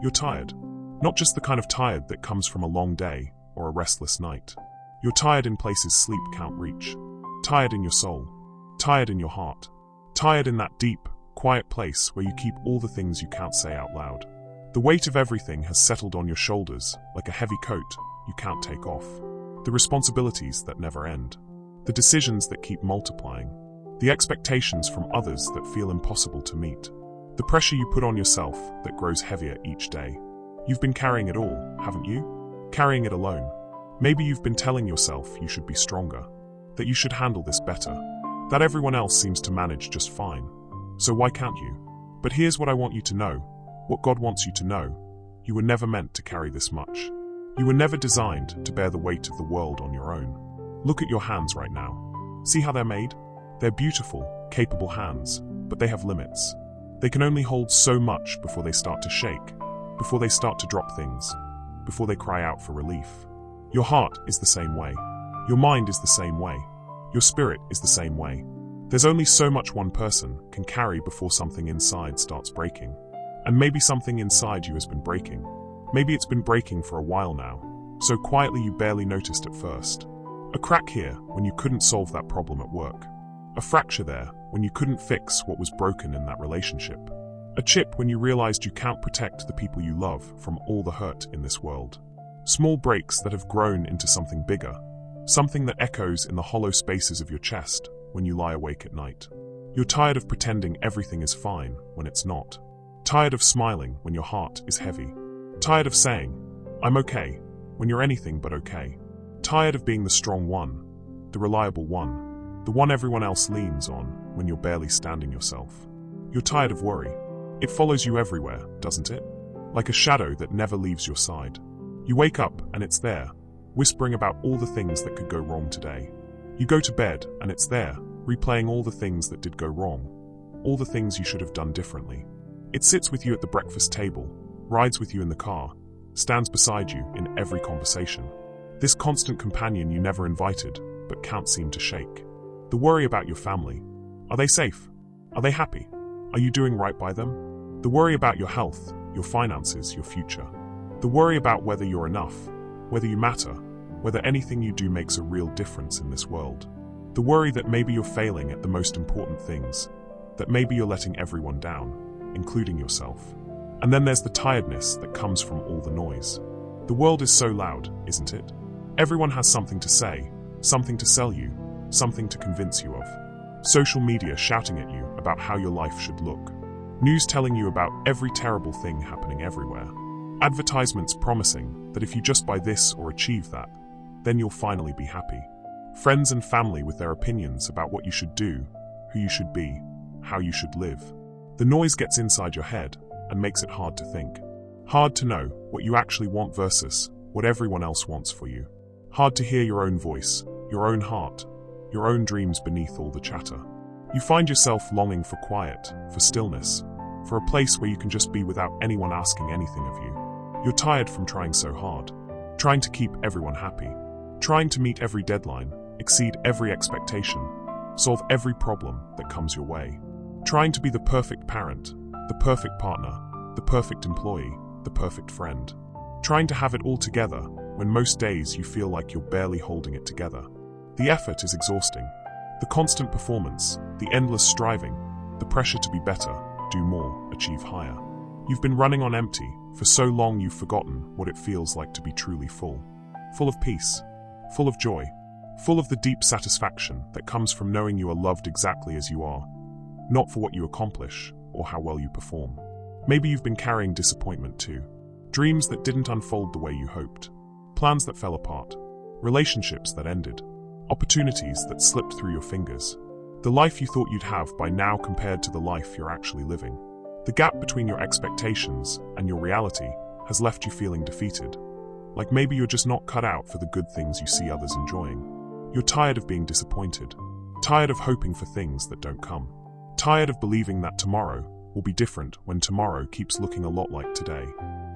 You're tired. Not just the kind of tired that comes from a long day or a restless night. You're tired in places sleep can't reach. Tired in your soul. Tired in your heart. Tired in that deep, quiet place where you keep all the things you can't say out loud. The weight of everything has settled on your shoulders like a heavy coat you can't take off. The responsibilities that never end. The decisions that keep multiplying. The expectations from others that feel impossible to meet. The pressure you put on yourself that grows heavier each day. You've been carrying it all, haven't you? Carrying it alone. Maybe you've been telling yourself you should be stronger, that you should handle this better, that everyone else seems to manage just fine. So why can't you? But here's what I want you to know, what God wants you to know. You were never meant to carry this much. You were never designed to bear the weight of the world on your own. Look at your hands right now. See how they're made? They're beautiful, capable hands, but they have limits. They can only hold so much before they start to shake, before they start to drop things, before they cry out for relief. Your heart is the same way. Your mind is the same way. Your spirit is the same way. There's only so much one person can carry before something inside starts breaking. And maybe something inside you has been breaking. Maybe it's been breaking for a while now, so quietly you barely noticed at first. A crack here when you couldn't solve that problem at work. A fracture there when you couldn't fix what was broken in that relationship. A chip when you realized you can't protect the people you love from all the hurt in this world. Small breaks that have grown into something bigger, something that echoes in the hollow spaces of your chest when you lie awake at night. You're tired of pretending everything is fine when it's not. Tired of smiling when your heart is heavy. Tired of saying, "I'm okay," when you're anything but okay. Tired of being the strong one, the reliable one, the one everyone else leans on when you're barely standing yourself. You're tired of worry. It follows you everywhere, doesn't it? Like a shadow that never leaves your side. You wake up and it's there, whispering about all the things that could go wrong today. You go to bed and it's there, replaying all the things that did go wrong, all the things you should have done differently. It sits with you at the breakfast table, rides with you in the car, stands beside you in every conversation. This constant companion you never invited, but can't seem to shake. The worry about your family. Are they safe? Are they happy? Are you doing right by them? The worry about your health, your finances, your future. The worry about whether you're enough, whether you matter, whether anything you do makes a real difference in this world. The worry that maybe you're failing at the most important things, that maybe you're letting everyone down, including yourself. And then there's the tiredness that comes from all the noise. The world is so loud, isn't it? Everyone has something to say, something to sell you, something to convince you of. Social media shouting at you about how your life should look. News telling you about every terrible thing happening everywhere. Advertisements promising that if you just buy this or achieve that, then you'll finally be happy. Friends and family with their opinions about what you should do, who you should be, how you should live. The noise gets inside your head and makes it hard to think. Hard to know what you actually want versus what everyone else wants for you. Hard to hear your own voice, your own heart, your own dreams beneath all the chatter. You find yourself longing for quiet, for stillness, for a place where you can just be without anyone asking anything of you. You're tired from trying so hard, trying to keep everyone happy, trying to meet every deadline, exceed every expectation, solve every problem that comes your way. Trying to be the perfect parent, the perfect partner, the perfect employee, the perfect friend. Trying to have it all together when most days you feel like you're barely holding it together. The effort is exhausting. The constant performance, the endless striving, the pressure to be better, do more, achieve higher. You've been running on empty for so long you've forgotten what it feels like to be truly full. Full of peace, full of joy, full of the deep satisfaction that comes from knowing you are loved exactly as you are, not for what you accomplish or how well you perform. Maybe you've been carrying disappointment too. Dreams that didn't unfold the way you hoped. Plans that fell apart. Relationships that ended. Opportunities that slipped through your fingers. The life you thought you'd have by now compared to the life you're actually living. The gap between your expectations and your reality has left you feeling defeated. Like maybe you're just not cut out for the good things you see others enjoying. You're tired of being disappointed. Tired of hoping for things that don't come. Tired of believing that tomorrow will be different when tomorrow keeps looking a lot like today.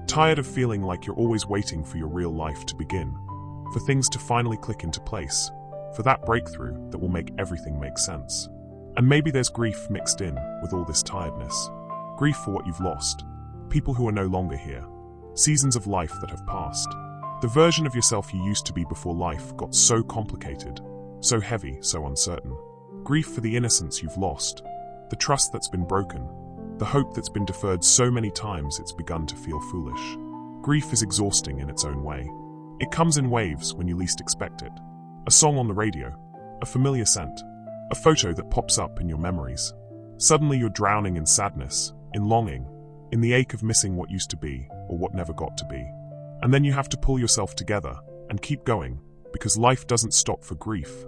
Tired of feeling like you're always waiting for your real life to begin, for things to finally click into place, for that breakthrough that will make everything make sense. And maybe there's grief mixed in with all this tiredness. Grief for what you've lost, people who are no longer here, seasons of life that have passed. The version of yourself you used to be before life got so complicated, so heavy, so uncertain. Grief for the innocence you've lost, the trust that's been broken, the hope that's been deferred so many times it's begun to feel foolish. Grief is exhausting in its own way. It comes in waves when you least expect it. A song on the radio, a familiar scent, a photo that pops up in your memories. Suddenly you're drowning in sadness, in longing, in the ache of missing what used to be or what never got to be. And then you have to pull yourself together and keep going, because life doesn't stop for grief,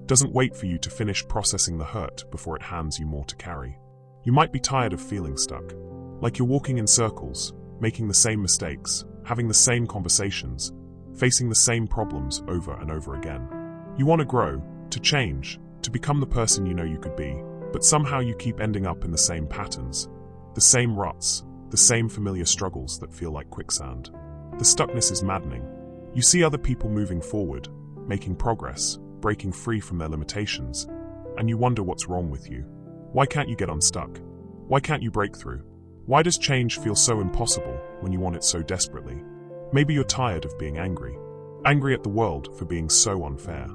doesn't wait for you to finish processing the hurt before it hands you more to carry. You might be tired of feeling stuck, like you're walking in circles, making the same mistakes, having the same conversations, facing the same problems over and over again. You want to grow, to change, to become the person you know you could be, but somehow you keep ending up in the same patterns, the same ruts, the same familiar struggles that feel like quicksand. The stuckness is maddening. You see other people moving forward, making progress, breaking free from their limitations, and you wonder what's wrong with you. Why can't you get unstuck? Why can't you break through? Why does change feel so impossible when you want it so desperately? Maybe you're tired of being angry. Angry at the world for being so unfair.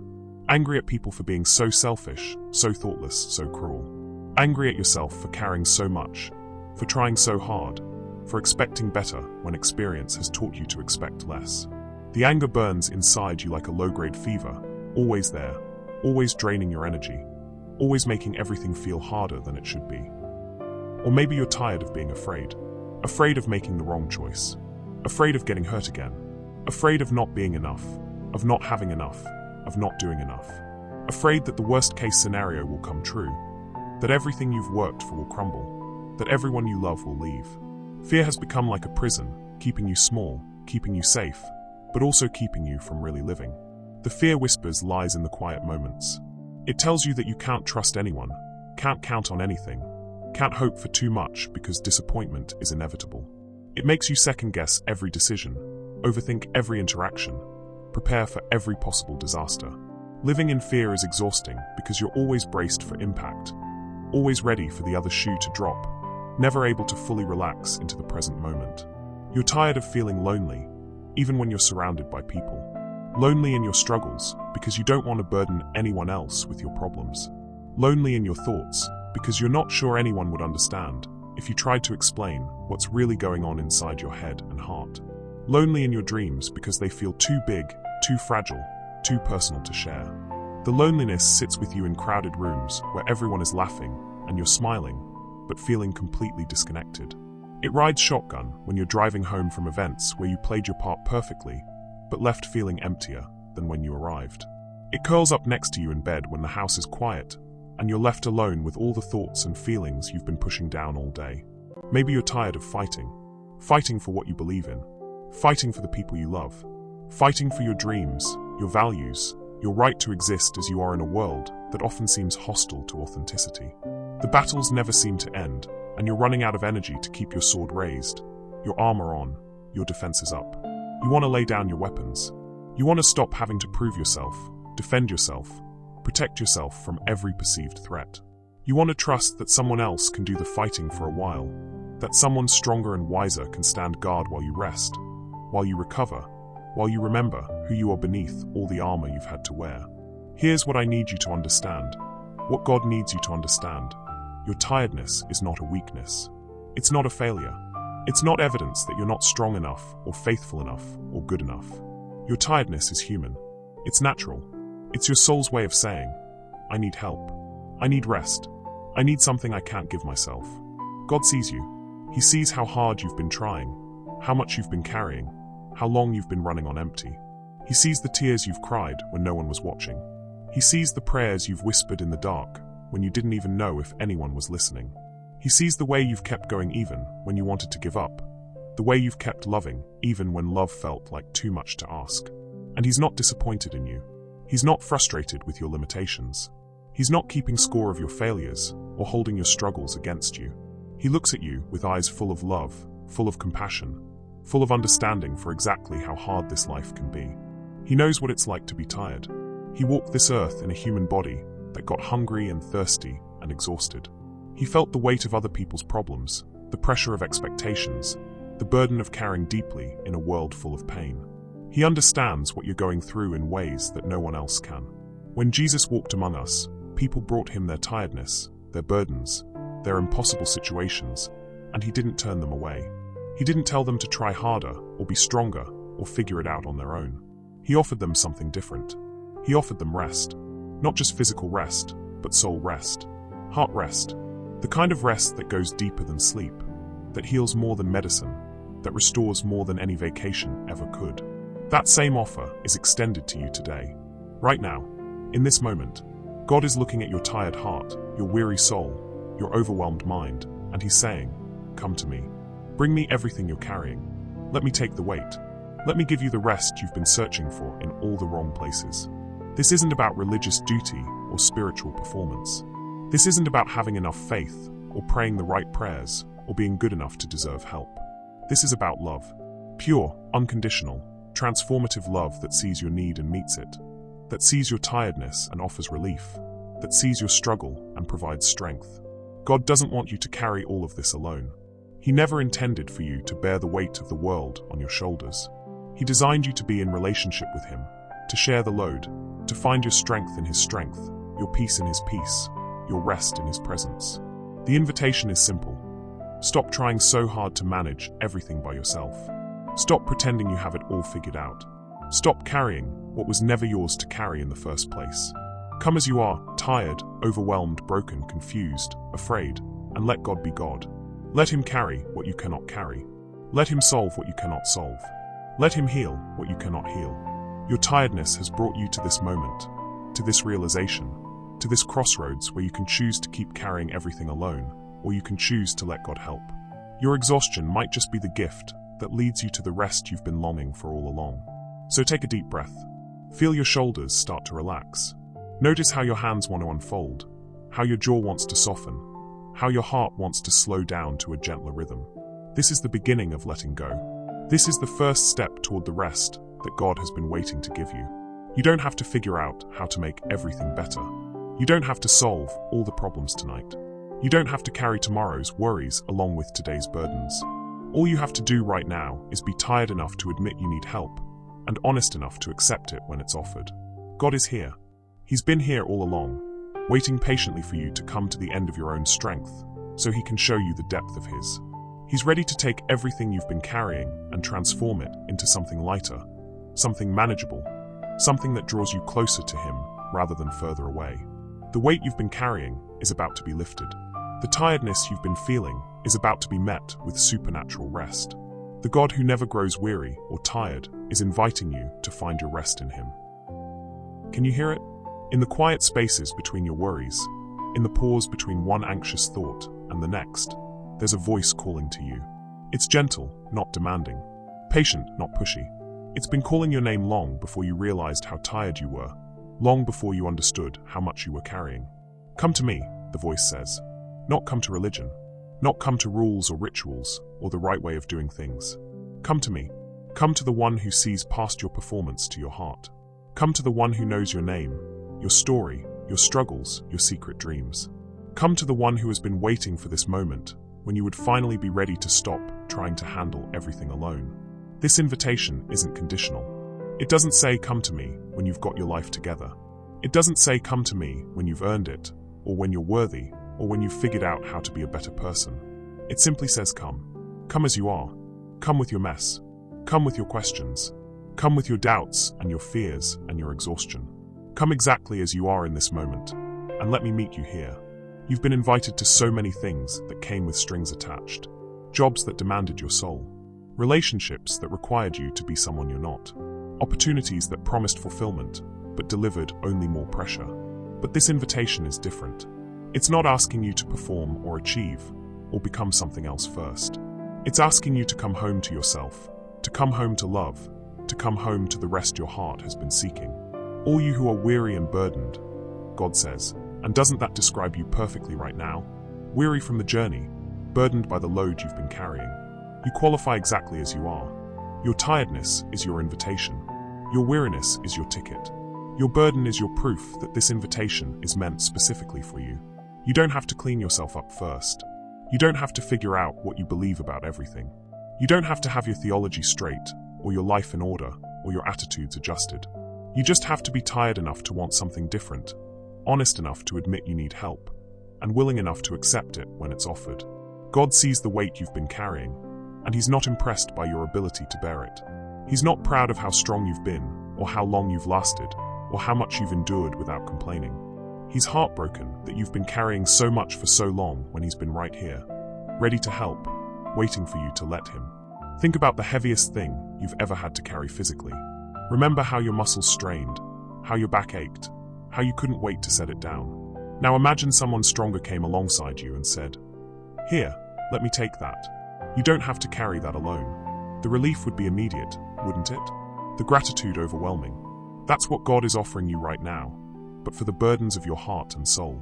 Angry at people for being so selfish, so thoughtless, so cruel. Angry at yourself for caring so much, for trying so hard, for expecting better when experience has taught you to expect less. The anger burns inside you like a low-grade fever, always there, always draining your energy, always making everything feel harder than it should be. Or maybe you're tired of being afraid of making the wrong choice, afraid of getting hurt again, afraid of not being enough, of not having enough, of not doing enough, afraid that the worst-case scenario will come true, that everything you've worked for will crumble, that everyone you love will leave. Fear has become like a prison, keeping you small, keeping you safe, but also keeping you from really living. The fear whispers lies in the quiet moments. It tells you that you can't trust anyone, can't count on anything, can't hope for too much because disappointment is inevitable. It makes you second-guess every decision, overthink every interaction, prepare for every possible disaster. Living in fear is exhausting because you're always braced for impact, always ready for the other shoe to drop, never able to fully relax into the present moment. You're tired of feeling lonely, even when you're surrounded by people. Lonely in your struggles because you don't want to burden anyone else with your problems. Lonely in your thoughts because you're not sure anyone would understand if you tried to explain what's really going on inside your head and heart. Lonely in your dreams because they feel too big, too fragile, too personal to share. The loneliness sits with you in crowded rooms where everyone is laughing and you're smiling, but feeling completely disconnected. It rides shotgun when you're driving home from events where you played your part perfectly, but left feeling emptier than when you arrived. It curls up next to you in bed when the house is quiet, and you're left alone with all the thoughts and feelings you've been pushing down all day. Maybe you're tired of fighting for what you believe in, fighting for the people you love, fighting for your dreams, your values, your right to exist as you are in a world that often seems hostile to authenticity. The battles never seem to end, and you're running out of energy to keep your sword raised, your armor on, your defenses up. You want to lay down your weapons. You want to stop having to prove yourself, defend yourself, protect yourself from every perceived threat. You want to trust that someone else can do the fighting for a while, that someone stronger and wiser can stand guard while you rest, while you recover, while you remember who you are beneath all the armor you've had to wear. Here's what I need you to understand, what God needs you to understand. Your tiredness is not a weakness. It's not a failure. It's not evidence that you're not strong enough or faithful enough or good enough. Your tiredness is human. It's natural. It's your soul's way of saying, I need help. I need rest. I need something I can't give myself. God sees you. He sees how hard you've been trying, how much you've been carrying, how long you've been running on empty. He sees the tears you've cried when no one was watching. He sees the prayers you've whispered in the dark when you didn't even know if anyone was listening. He sees the way you've kept going even when you wanted to give up, the way you've kept loving even when love felt like too much to ask. And he's not disappointed in you. He's not frustrated with your limitations. He's not keeping score of your failures or holding your struggles against you. He looks at you with eyes full of love, full of compassion, full of understanding for exactly how hard this life can be. He knows what it's like to be tired. He walked this earth in a human body that got hungry and thirsty and exhausted. He felt the weight of other people's problems, the pressure of expectations, the burden of caring deeply in a world full of pain. He understands what you're going through in ways that no one else can. When Jesus walked among us, people brought him their tiredness, their burdens, their impossible situations, and he didn't turn them away. He didn't tell them to try harder or be stronger or figure it out on their own. He offered them something different. He offered them rest. Not just physical rest, but soul rest, heart rest, the kind of rest that goes deeper than sleep, that heals more than medicine, that restores more than any vacation ever could. That same offer is extended to you today. Right now, in this moment, God is looking at your tired heart, your weary soul, your overwhelmed mind, and he's saying, "Come to me. Bring me everything you're carrying. Let me take the weight. Let me give you the rest you've been searching for in all the wrong places." This isn't about religious duty or spiritual performance. This isn't about having enough faith or praying the right prayers or being good enough to deserve help. This is about love. Pure, unconditional, transformative love that sees your need and meets it, that sees your tiredness and offers relief, that sees your struggle and provides strength. God doesn't want you to carry all of this alone. He never intended for you to bear the weight of the world on your shoulders. He designed you to be in relationship with him, to share the load, to find your strength in his strength, your peace in his peace, your rest in his presence. The invitation is simple. Stop trying so hard to manage everything by yourself. Stop pretending you have it all figured out. Stop carrying what was never yours to carry in the first place. Come as you are, tired, overwhelmed, broken, confused, afraid, and let God be God. Let him carry what you cannot carry. Let him solve what you cannot solve. Let him heal what you cannot heal. Your tiredness has brought you to this moment, to this realization, to this crossroads where you can choose to keep carrying everything alone, or you can choose to let God help. Your exhaustion might just be the gift that leads you to the rest you've been longing for all along. So take a deep breath. Feel your shoulders start to relax. Notice how your hands want to unfold, how your jaw wants to soften, how your heart wants to slow down to a gentler rhythm. This is the beginning of letting go. This is the first step toward the rest that God has been waiting to give you. You don't have to figure out how to make everything better. You don't have to solve all the problems tonight. You don't have to carry tomorrow's worries along with today's burdens. All you have to do right now is be tired enough to admit you need help, and honest enough to accept it when it's offered. God is here. He's been here all along, waiting patiently for you to come to the end of your own strength, so he can show you the depth of his. He's ready to take everything you've been carrying and transform it into something lighter, something manageable, something that draws you closer to him rather than further away. The weight you've been carrying is about to be lifted. The tiredness you've been feeling is about to be met with supernatural rest. The God who never grows weary or tired is inviting you to find your rest in him. Can you hear it? In the quiet spaces between your worries, in the pause between one anxious thought and the next, there's a voice calling to you. It's gentle, not demanding. Patient, not pushy. It's been calling your name long before you realized how tired you were, long before you understood how much you were carrying. Come to me, the voice says. Not come to religion. Not come to rules or rituals or the right way of doing things. Come to me. Come to the one who sees past your performance to your heart. Come to the one who knows your name, your story, your struggles, your secret dreams. Come to the one who has been waiting for this moment when you would finally be ready to stop trying to handle everything alone. This invitation isn't conditional. It doesn't say come to me when you've got your life together. It doesn't say come to me when you've earned it, or when you're worthy, or when you've figured out how to be a better person. It simply says come. Come as you are. Come with your mess. Come with your questions. Come with your doubts and your fears and your exhaustion. Come exactly as you are in this moment, and let me meet you here. You've been invited to so many things that came with strings attached. Jobs that demanded your soul. Relationships that required you to be someone you're not. Opportunities that promised fulfillment, but delivered only more pressure. But this invitation is different. It's not asking you to perform or achieve, or become something else first. It's asking you to come home to yourself, to come home to love, to come home to the rest your heart has been seeking. All you who are weary and burdened, God says, and doesn't that describe you perfectly right now? Weary from the journey, burdened by the load you've been carrying. You qualify exactly as you are. Your tiredness is your invitation. Your weariness is your ticket. Your burden is your proof that this invitation is meant specifically for you. You don't have to clean yourself up first. You don't have to figure out what you believe about everything. You don't have to have your theology straight, or your life in order, or your attitudes adjusted. You just have to be tired enough to want something different, honest enough to admit you need help, and willing enough to accept it when it's offered. God sees the weight you've been carrying, and He's not impressed by your ability to bear it. He's not proud of how strong you've been, or how long you've lasted, or how much you've endured without complaining. He's heartbroken that you've been carrying so much for so long when He's been right here, ready to help, waiting for you to let Him. Think about the heaviest thing you've ever had to carry physically. Remember how your muscles strained, how your back ached, how you couldn't wait to set it down. Now imagine someone stronger came alongside you and said, "Here, let me take that." You don't have to carry that alone. The relief would be immediate, wouldn't it? The gratitude overwhelming. That's what God is offering you right now, but for the burdens of your heart and soul.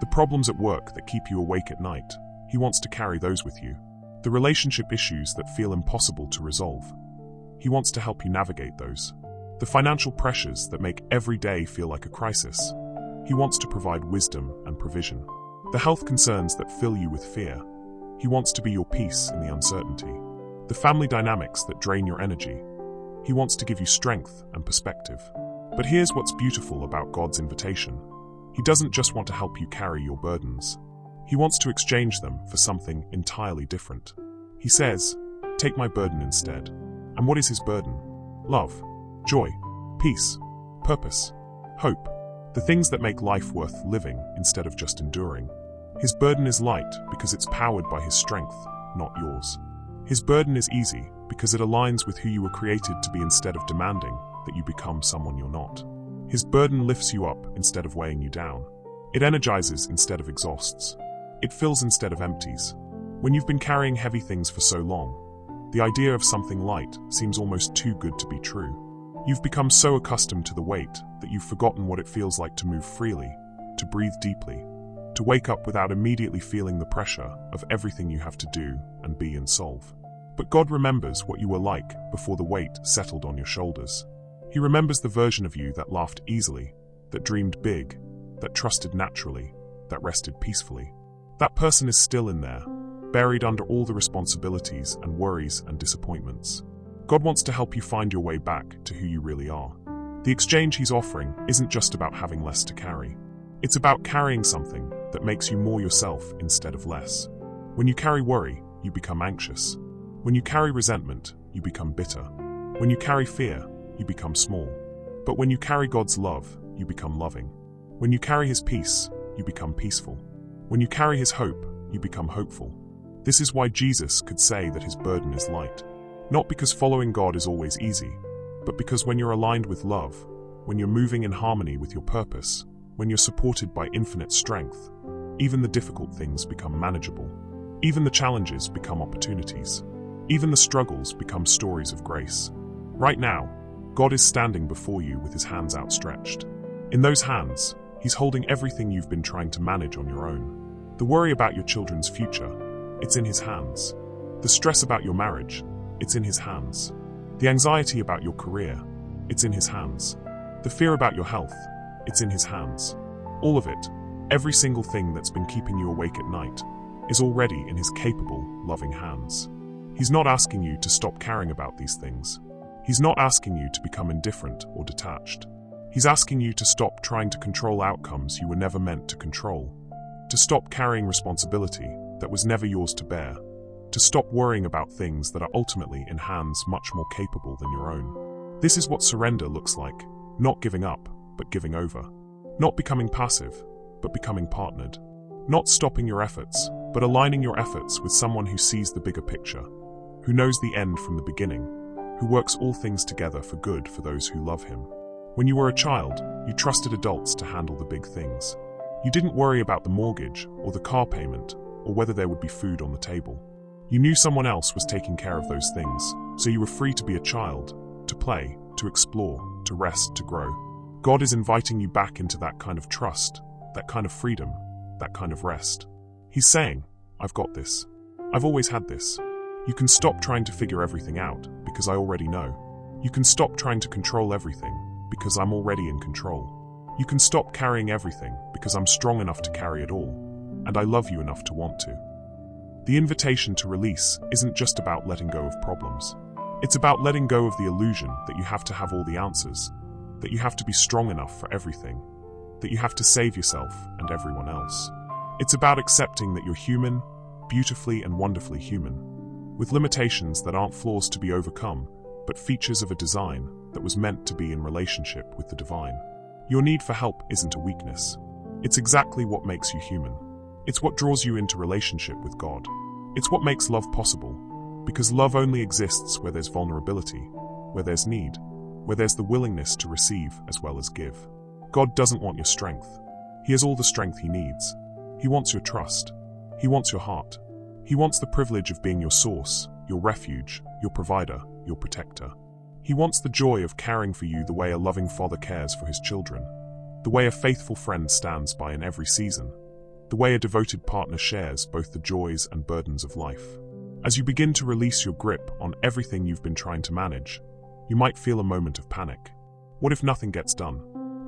The problems at work that keep you awake at night, He wants to carry those with you. The relationship issues that feel impossible to resolve, He wants to help you navigate those. The financial pressures that make every day feel like a crisis, He wants to provide wisdom and provision. The health concerns that fill you with fear, He wants to be your peace in the uncertainty. The family dynamics that drain your energy, He wants to give you strength and perspective. But here's what's beautiful about God's invitation. He doesn't just want to help you carry your burdens. He wants to exchange them for something entirely different. He says, "Take my burden instead." And what is His burden? Love, joy, peace, purpose, hope. The things that make life worth living instead of just enduring. His burden is light because it's powered by His strength, not yours. His burden is easy because it aligns with who you were created to be instead of demanding that you become someone you're not. His burden lifts you up instead of weighing you down. It energizes instead of exhausts. It fills instead of empties. When you've been carrying heavy things for so long, the idea of something light seems almost too good to be true. You've become so accustomed to the weight that you've forgotten what it feels like to move freely, to breathe deeply, to wake up without immediately feeling the pressure of everything you have to do and be and solve. But God remembers what you were like before the weight settled on your shoulders. He remembers the version of you that laughed easily, that dreamed big, that trusted naturally, that rested peacefully. That person is still in there, buried under all the responsibilities and worries and disappointments. God wants to help you find your way back to who you really are. The exchange He's offering isn't just about having less to carry. It's about carrying something that makes you more yourself instead of less. When you carry worry, you become anxious. When you carry resentment, you become bitter. When you carry fear, you become small. But when you carry God's love, you become loving. When you carry His peace, you become peaceful. When you carry His hope, you become hopeful. This is why Jesus could say that His burden is light. Not because following God is always easy, but because when you're aligned with love, when you're moving in harmony with your purpose, when you're supported by infinite strength, even the difficult things become manageable. Even the challenges become opportunities. Even the struggles become stories of grace. Right now, God is standing before you with His hands outstretched. In those hands, He's holding everything you've been trying to manage on your own. The worry about your children's future, it's in His hands. The stress about your marriage, it's in His hands. The anxiety about your career, it's in His hands. The fear about your health, it's in His hands. All of it, every single thing that's been keeping you awake at night, is already in His capable, loving hands. He's not asking you to stop caring about these things. He's not asking you to become indifferent or detached. He's asking you to stop trying to control outcomes you were never meant to control. To stop carrying responsibility that was never yours to bear. To stop worrying about things that are ultimately in hands much more capable than your own. This is what surrender looks like. Not giving up, but giving over. Not becoming passive, but becoming partnered. Not stopping your efforts, but aligning your efforts with someone who sees the bigger picture, who knows the end from the beginning, who works all things together for good for those who love Him. When you were a child, you trusted adults to handle the big things. You didn't worry about the mortgage or the car payment or whether there would be food on the table. You knew someone else was taking care of those things, so you were free to be a child, to play, to explore, to rest, to grow. God is inviting you back into that kind of trust, that kind of freedom, that kind of rest. He's saying, I've got this. I've always had this. You can stop trying to figure everything out, because I already know. You can stop trying to control everything, because I'm already in control. You can stop carrying everything, because I'm strong enough to carry it all, and I love you enough to want to. The invitation to release isn't just about letting go of problems. It's about letting go of the illusion that you have to have all the answers, that you have to be strong enough for everything, that you have to save yourself and everyone else. It's about accepting that you're human, beautifully and wonderfully human, with limitations that aren't flaws to be overcome, but features of a design that was meant to be in relationship with the divine. Your need for help isn't a weakness. It's exactly what makes you human. It's what draws you into relationship with God. It's what makes love possible, because love only exists where there's vulnerability, where there's need, where there's the willingness to receive as well as give. God doesn't want your strength. He has all the strength he needs. He wants your trust. He wants your heart. He wants the privilege of being your source, your refuge, your provider, your protector. He wants the joy of caring for you the way a loving father cares for his children, the way a faithful friend stands by in every season, the way a devoted partner shares both the joys and burdens of life. As you begin to release your grip on everything you've been trying to manage, you might feel a moment of panic. What if nothing gets done?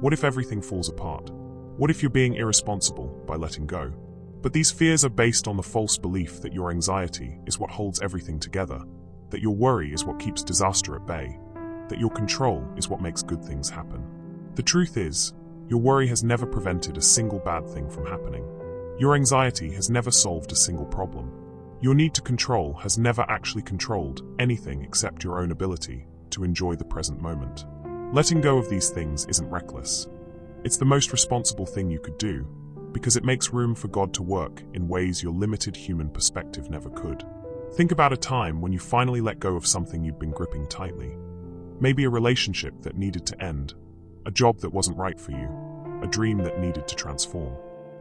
What if everything falls apart? What if you're being irresponsible by letting go? But these fears are based on the false belief that your anxiety is what holds everything together, that your worry is what keeps disaster at bay, that your control is what makes good things happen. The truth is, your worry has never prevented a single bad thing from happening. Your anxiety has never solved a single problem. Your need to control has never actually controlled anything except your own ability to enjoy the present moment. Letting go of these things isn't reckless. It's the most responsible thing you could do, because it makes room for God to work in ways your limited human perspective never could. Think about a time when you finally let go of something you'd been gripping tightly. Maybe a relationship that needed to end, a job that wasn't right for you, a dream that needed to transform.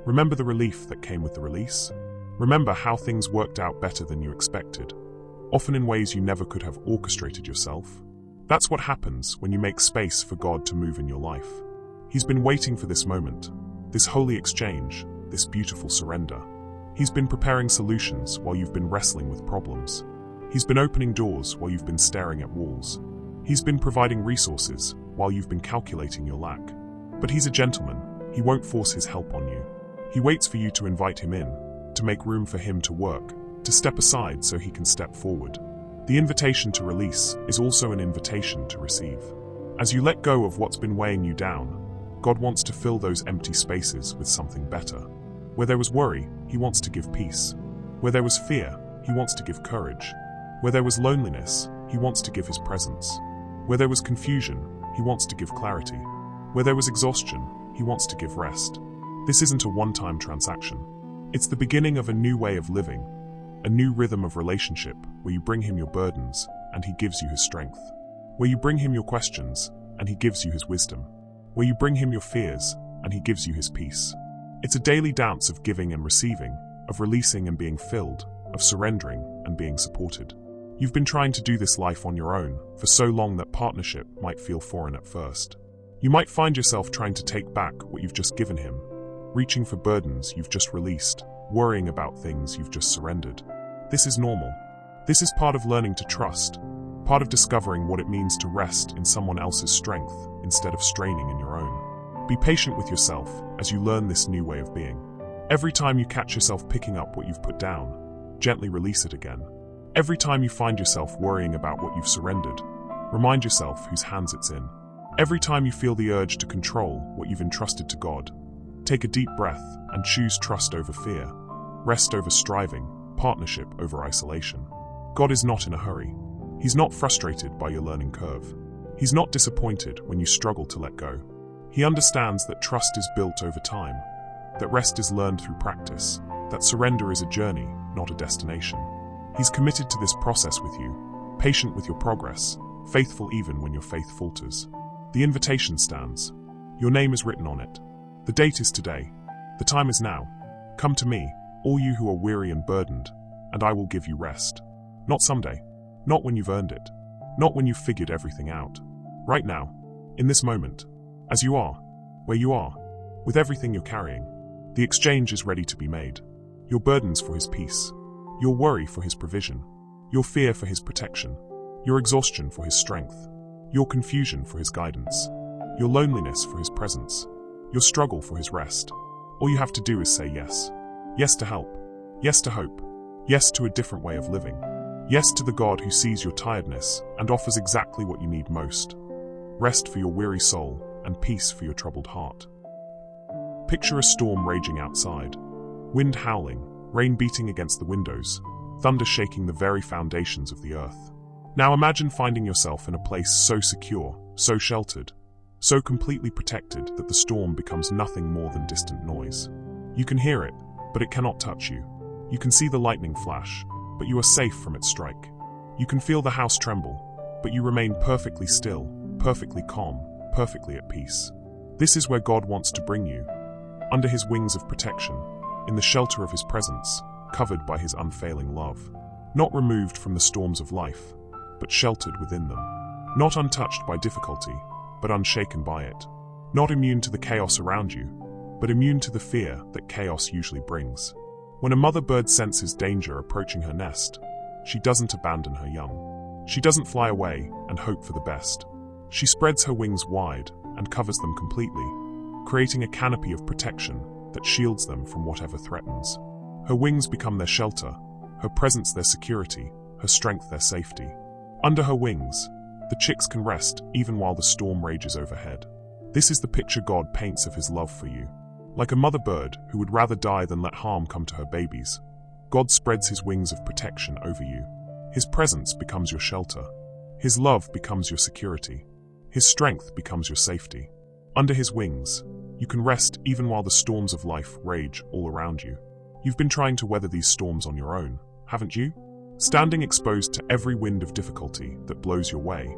Remember the relief that came with the release? Remember how things worked out better than you expected, often in ways you never could have orchestrated yourself? That's what happens when you make space for God to move in your life. He's been waiting for this moment, this holy exchange, this beautiful surrender. He's been preparing solutions while you've been wrestling with problems. He's been opening doors while you've been staring at walls. He's been providing resources while you've been calculating your lack. But he's a gentleman. He won't force his help on you. He waits for you to invite him in, to make room for him to work, to step aside so he can step forward. The invitation to release is also an invitation to receive. As you let go of what's been weighing you down, God wants to fill those empty spaces with something better. Where there was worry, he wants to give peace. Where there was fear, he wants to give courage. Where there was loneliness, he wants to give his presence. Where there was confusion, he wants to give clarity. Where there was exhaustion, he wants to give rest. This isn't a one-time transaction. It's the beginning of a new way of living, a new rhythm of relationship where you bring him your burdens and he gives you his strength. Where you bring him your questions and he gives you his wisdom. Where you bring him your fears and he gives you his peace. It's a daily dance of giving and receiving, of releasing and being filled, of surrendering and being supported. You've been trying to do this life on your own for so long that partnership might feel foreign at first. You might find yourself trying to take back what you've just given him, reaching for burdens you've just released, worrying about things you've just surrendered. This is normal. This is part of learning to trust, part of discovering what it means to rest in someone else's strength instead of straining in your own. Be patient with yourself as you learn this new way of being. Every time you catch yourself picking up what you've put down, gently release it again. Every time you find yourself worrying about what you've surrendered, remind yourself whose hands it's in. Every time you feel the urge to control what you've entrusted to God, take a deep breath and choose trust over fear, rest over striving, partnership over isolation. God is not in a hurry. He's not frustrated by your learning curve. He's not disappointed when you struggle to let go. He understands that trust is built over time, that rest is learned through practice, that surrender is a journey, not a destination. He's committed to this process with you, patient with your progress, faithful even when your faith falters. The invitation stands. Your name is written on it. The date is today. The time is now. Come to me, all you who are weary and burdened, and I will give you rest. Not someday. Not when you've earned it. Not when you've figured everything out. Right now. In this moment. As you are. Where you are. With everything you're carrying. The exchange is ready to be made. Your burdens for his peace. Your worry for his provision. Your fear for his protection. Your exhaustion for his strength. Your confusion for his guidance. Your loneliness for his presence. Your struggle for his rest. All you have to do is say yes. Yes to help. Yes to hope. Yes to a different way of living. Yes to the God who sees your tiredness and offers exactly what you need most: rest for your weary soul and peace for your troubled heart. Picture a storm raging outside, wind howling, rain beating against the windows, thunder shaking the very foundations of the earth. Now imagine finding yourself in a place so secure, so sheltered, so completely protected that the storm becomes nothing more than distant noise. You can hear it, but it cannot touch you. You can see the lightning flash, but you are safe from its strike. You can feel the house tremble, but you remain perfectly still, perfectly calm, perfectly at peace. This is where God wants to bring you, under his wings of protection, in the shelter of his presence, covered by his unfailing love. Not removed from the storms of life, but sheltered within them. Not untouched by difficulty, but unshaken by it. Not immune to the chaos around you, but immune to the fear that chaos usually brings. When a mother bird senses danger approaching her nest, she doesn't abandon her young. She doesn't fly away and hope for the best. She spreads her wings wide and covers them completely, creating a canopy of protection that shields them from whatever threatens. Her wings become their shelter, her presence their security, her strength their safety. Under her wings, the chicks can rest even while the storm rages overhead. This is the picture God paints of his love for you. Like a mother bird who would rather die than let harm come to her babies, God spreads his wings of protection over you. His presence becomes your shelter. His love becomes your security. His strength becomes your safety. Under his wings, you can rest even while the storms of life rage all around you. You've been trying to weather these storms on your own, haven't you? Standing exposed to every wind of difficulty that blows your way,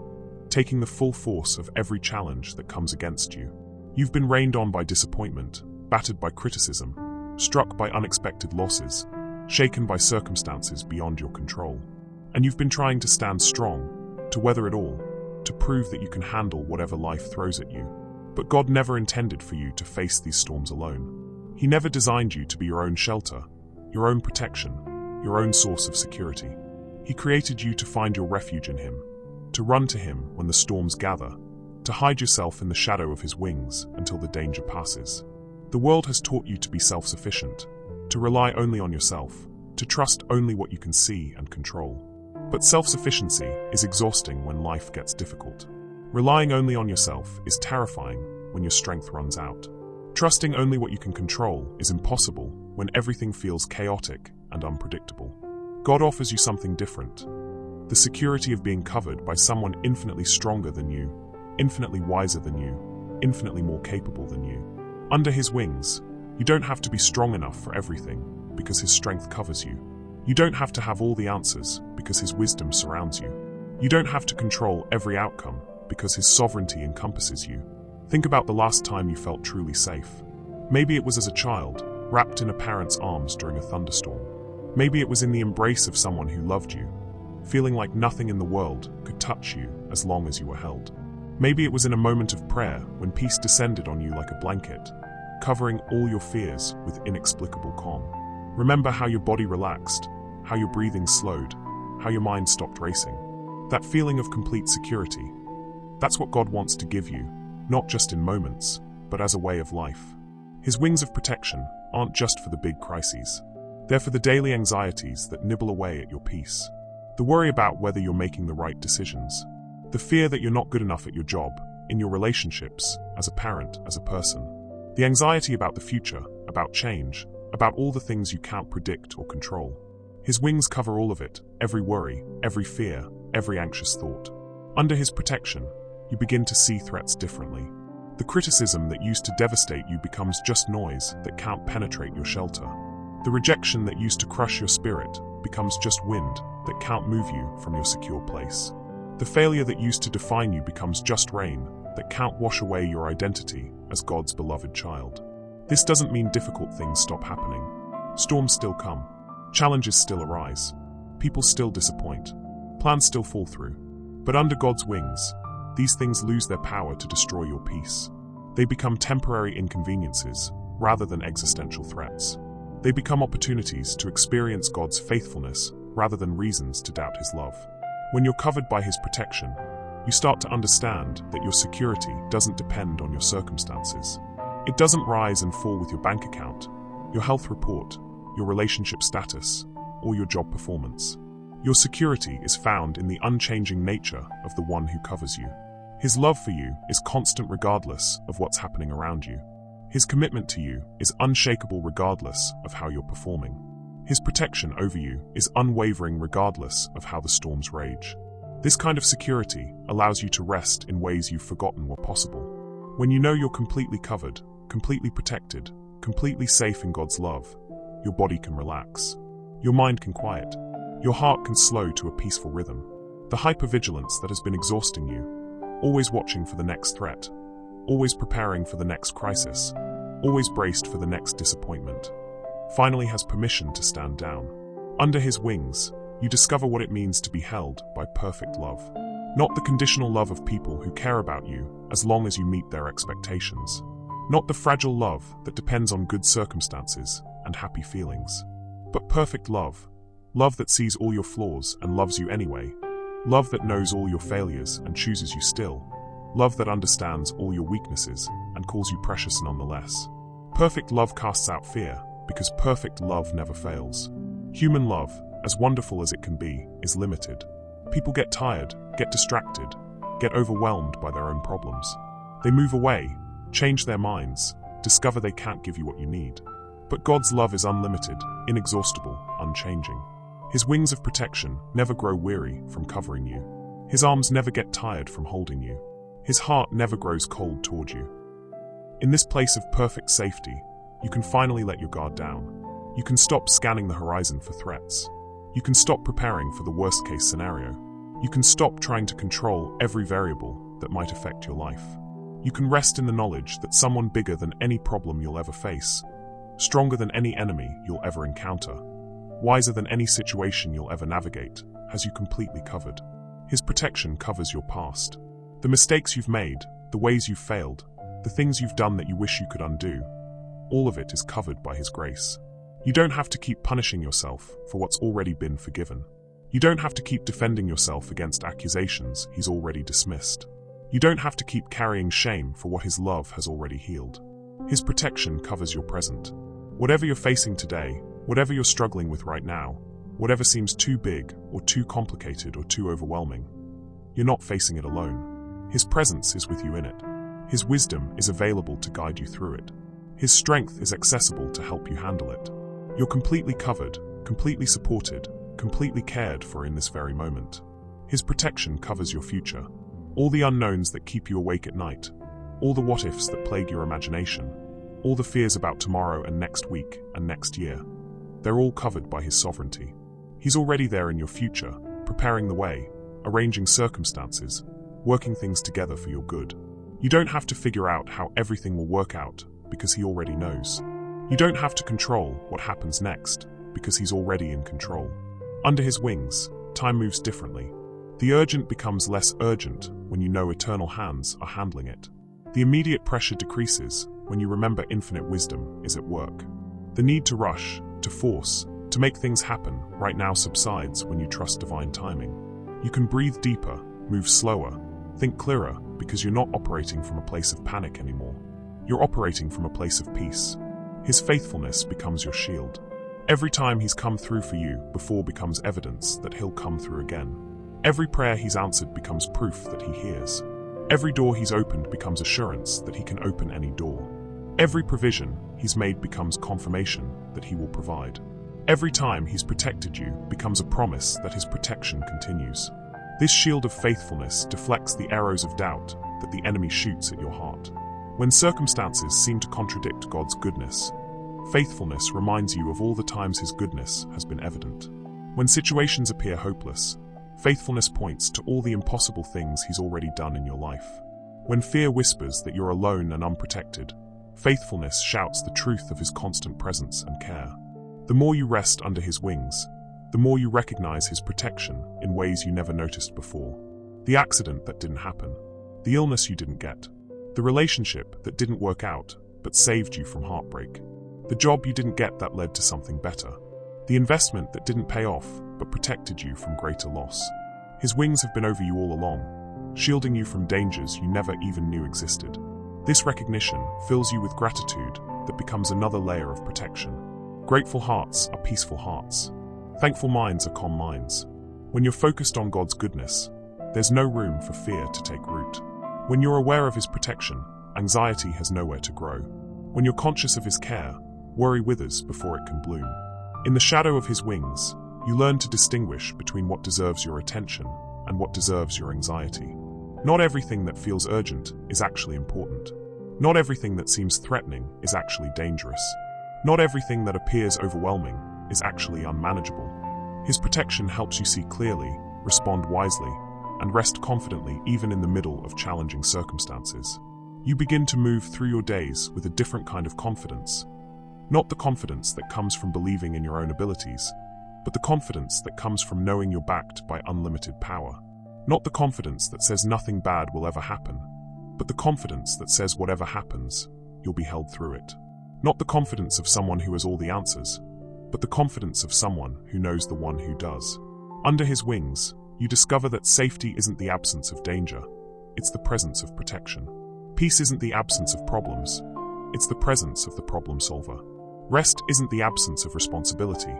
taking the full force of every challenge that comes against you. You've been rained on by disappointment, battered by criticism, struck by unexpected losses, shaken by circumstances beyond your control. And you've been trying to stand strong, to weather it all, to prove that you can handle whatever life throws at you. But God never intended for you to face these storms alone. He never designed you to be your own shelter, your own protection, your own source of security. He created you to find your refuge in him, to run to him when the storms gather, to hide yourself in the shadow of his wings until the danger passes. The world has taught you to be self-sufficient, to rely only on yourself, to trust only what you can see and control. But self-sufficiency is exhausting when life gets difficult. Relying only on yourself is terrifying when your strength runs out. Trusting only what you can control is impossible when everything feels chaotic and unpredictable. God offers you something different: the security of being covered by someone infinitely stronger than you, infinitely wiser than you, infinitely more capable than you. Under his wings, you don't have to be strong enough for everything because his strength covers you. You don't have to have all the answers because his wisdom surrounds you. You don't have to control every outcome because his sovereignty encompasses you. Think about the last time you felt truly safe. Maybe it was as a child, wrapped in a parent's arms during a thunderstorm. Maybe it was in the embrace of someone who loved you, feeling like nothing in the world could touch you as long as you were held. Maybe it was in a moment of prayer when peace descended on you like a blanket, covering all your fears with inexplicable calm. Remember how your body relaxed, how your breathing slowed, how your mind stopped racing. That feeling of complete security. That's what God wants to give you, not just in moments, but as a way of life. His wings of protection aren't just for the big crises. They're for the daily anxieties that nibble away at your peace. The worry about whether you're making the right decisions. The fear that you're not good enough at your job, in your relationships, as a parent, as a person. The anxiety about the future, about change, about all the things you can't predict or control. His wings cover all of it, every worry, every fear, every anxious thought. Under his protection, you begin to see threats differently. The criticism that used to devastate you becomes just noise that can't penetrate your shelter. The rejection that used to crush your spirit becomes just wind that can't move you from your secure place. The failure that used to define you becomes just rain that can't wash away your identity as God's beloved child. This doesn't mean difficult things stop happening. Storms still come. Challenges still arise. People still disappoint. Plans still fall through. But under God's wings, these things lose their power to destroy your peace. They become temporary inconveniences rather than existential threats. They become opportunities to experience God's faithfulness rather than reasons to doubt his love. When you're covered by his protection, you start to understand that your security doesn't depend on your circumstances. It doesn't rise and fall with your bank account, your health report, your relationship status, or your job performance. Your security is found in the unchanging nature of the one who covers you. His love for you is constant regardless of what's happening around you. His commitment to you is unshakable regardless of how you're performing. His protection over you is unwavering regardless of how the storms rage. This kind of security allows you to rest in ways you've forgotten were possible. When you know you're completely covered, completely protected, completely safe in God's love, your body can relax. Your mind can quiet. Your heart can slow to a peaceful rhythm. The hypervigilance that has been exhausting you, always watching for the next threat, always preparing for the next crisis, always braced for the next disappointment, finally has permission to stand down. Under his wings, you discover what it means to be held by perfect love. Not the conditional love of people who care about you as long as you meet their expectations. Not the fragile love that depends on good circumstances and happy feelings. But perfect love. Love that sees all your flaws and loves you anyway. Love that knows all your failures and chooses you still. Love that understands all your weaknesses and calls you precious nonetheless. Perfect love casts out fear, because perfect love never fails. Human love, as wonderful as it can be, is limited. People get tired, get distracted, get overwhelmed by their own problems. They move away, change their minds, discover they can't give you what you need. But God's love is unlimited, inexhaustible, unchanging. His wings of protection never grow weary from covering you. His arms never get tired from holding you. His heart never grows cold toward you. In this place of perfect safety, you can finally let your guard down. You can stop scanning the horizon for threats. You can stop preparing for the worst-case scenario. You can stop trying to control every variable that might affect your life. You can rest in the knowledge that someone bigger than any problem you'll ever face, stronger than any enemy you'll ever encounter, wiser than any situation you'll ever navigate, has you completely covered. His protection covers your past. The mistakes you've made, the ways you've failed, the things you've done that you wish you could undo, all of it is covered by his grace. You don't have to keep punishing yourself for what's already been forgiven. You don't have to keep defending yourself against accusations he's already dismissed. You don't have to keep carrying shame for what his love has already healed. His protection covers your present. Whatever you're facing today, whatever you're struggling with right now, whatever seems too big or too complicated or too overwhelming, you're not facing it alone. His presence is with you in it. His wisdom is available to guide you through it. His strength is accessible to help you handle it. You're completely covered, completely supported, completely cared for in this very moment. His protection covers your future. All the unknowns that keep you awake at night, all the what-ifs that plague your imagination, all the fears about tomorrow and next week and next year, they're all covered by his sovereignty. He's already there in your future, preparing the way, arranging circumstances, working things together for your good. You don't have to figure out how everything will work out, because he already knows. You don't have to control what happens next, because he's already in control. Under his wings, time moves differently. The urgent becomes less urgent when you know eternal hands are handling it. The immediate pressure decreases when you remember infinite wisdom is at work. The need to rush, to force, to make things happen right now subsides when you trust divine timing. You can breathe deeper, move slower, think clearer, because you're not operating from a place of panic anymore. You're operating from a place of peace. His faithfulness becomes your shield. Every time he's come through for you before becomes evidence that he'll come through again. Every prayer he's answered becomes proof that he hears. Every door he's opened becomes assurance that he can open any door. Every provision he's made becomes confirmation that he will provide. Every time he's protected you becomes a promise that his protection continues. This shield of faithfulness deflects the arrows of doubt that the enemy shoots at your heart. When circumstances seem to contradict God's goodness, faithfulness reminds you of all the times his goodness has been evident. When situations appear hopeless, faithfulness points to all the impossible things he's already done in your life. When fear whispers that you're alone and unprotected, faithfulness shouts the truth of his constant presence and care. The more you rest under his wings, the more you recognize his protection in ways you never noticed before. The accident that didn't happen, the illness you didn't get, the relationship that didn't work out but saved you from heartbreak, the job you didn't get that led to something better, the investment that didn't pay off but protected you from greater loss. His wings have been over you all along, shielding you from dangers you never even knew existed. This recognition fills you with gratitude that becomes another layer of protection. Grateful hearts are peaceful hearts. Thankful minds are calm minds. When you're focused on God's goodness, there's no room for fear to take root. When you're aware of His protection, anxiety has nowhere to grow. When you're conscious of His care, worry withers before it can bloom. In the shadow of His wings, you learn to distinguish between what deserves your attention and what deserves your anxiety. Not everything that feels urgent is actually important. Not everything that seems threatening is actually dangerous. Not everything that appears overwhelming is actually unmanageable. His protection helps you see clearly, respond wisely, and rest confidently even in the middle of challenging circumstances. You begin to move through your days with a different kind of confidence. Not the confidence that comes from believing in your own abilities, but the confidence that comes from knowing you're backed by unlimited power. Not the confidence that says nothing bad will ever happen, but the confidence that says whatever happens, you'll be held through it. Not the confidence of someone who has all the answers, but the confidence of someone who knows the one who does. Under His wings, you discover that safety isn't the absence of danger, it's the presence of protection. Peace isn't the absence of problems, it's the presence of the problem solver. Rest isn't the absence of responsibility,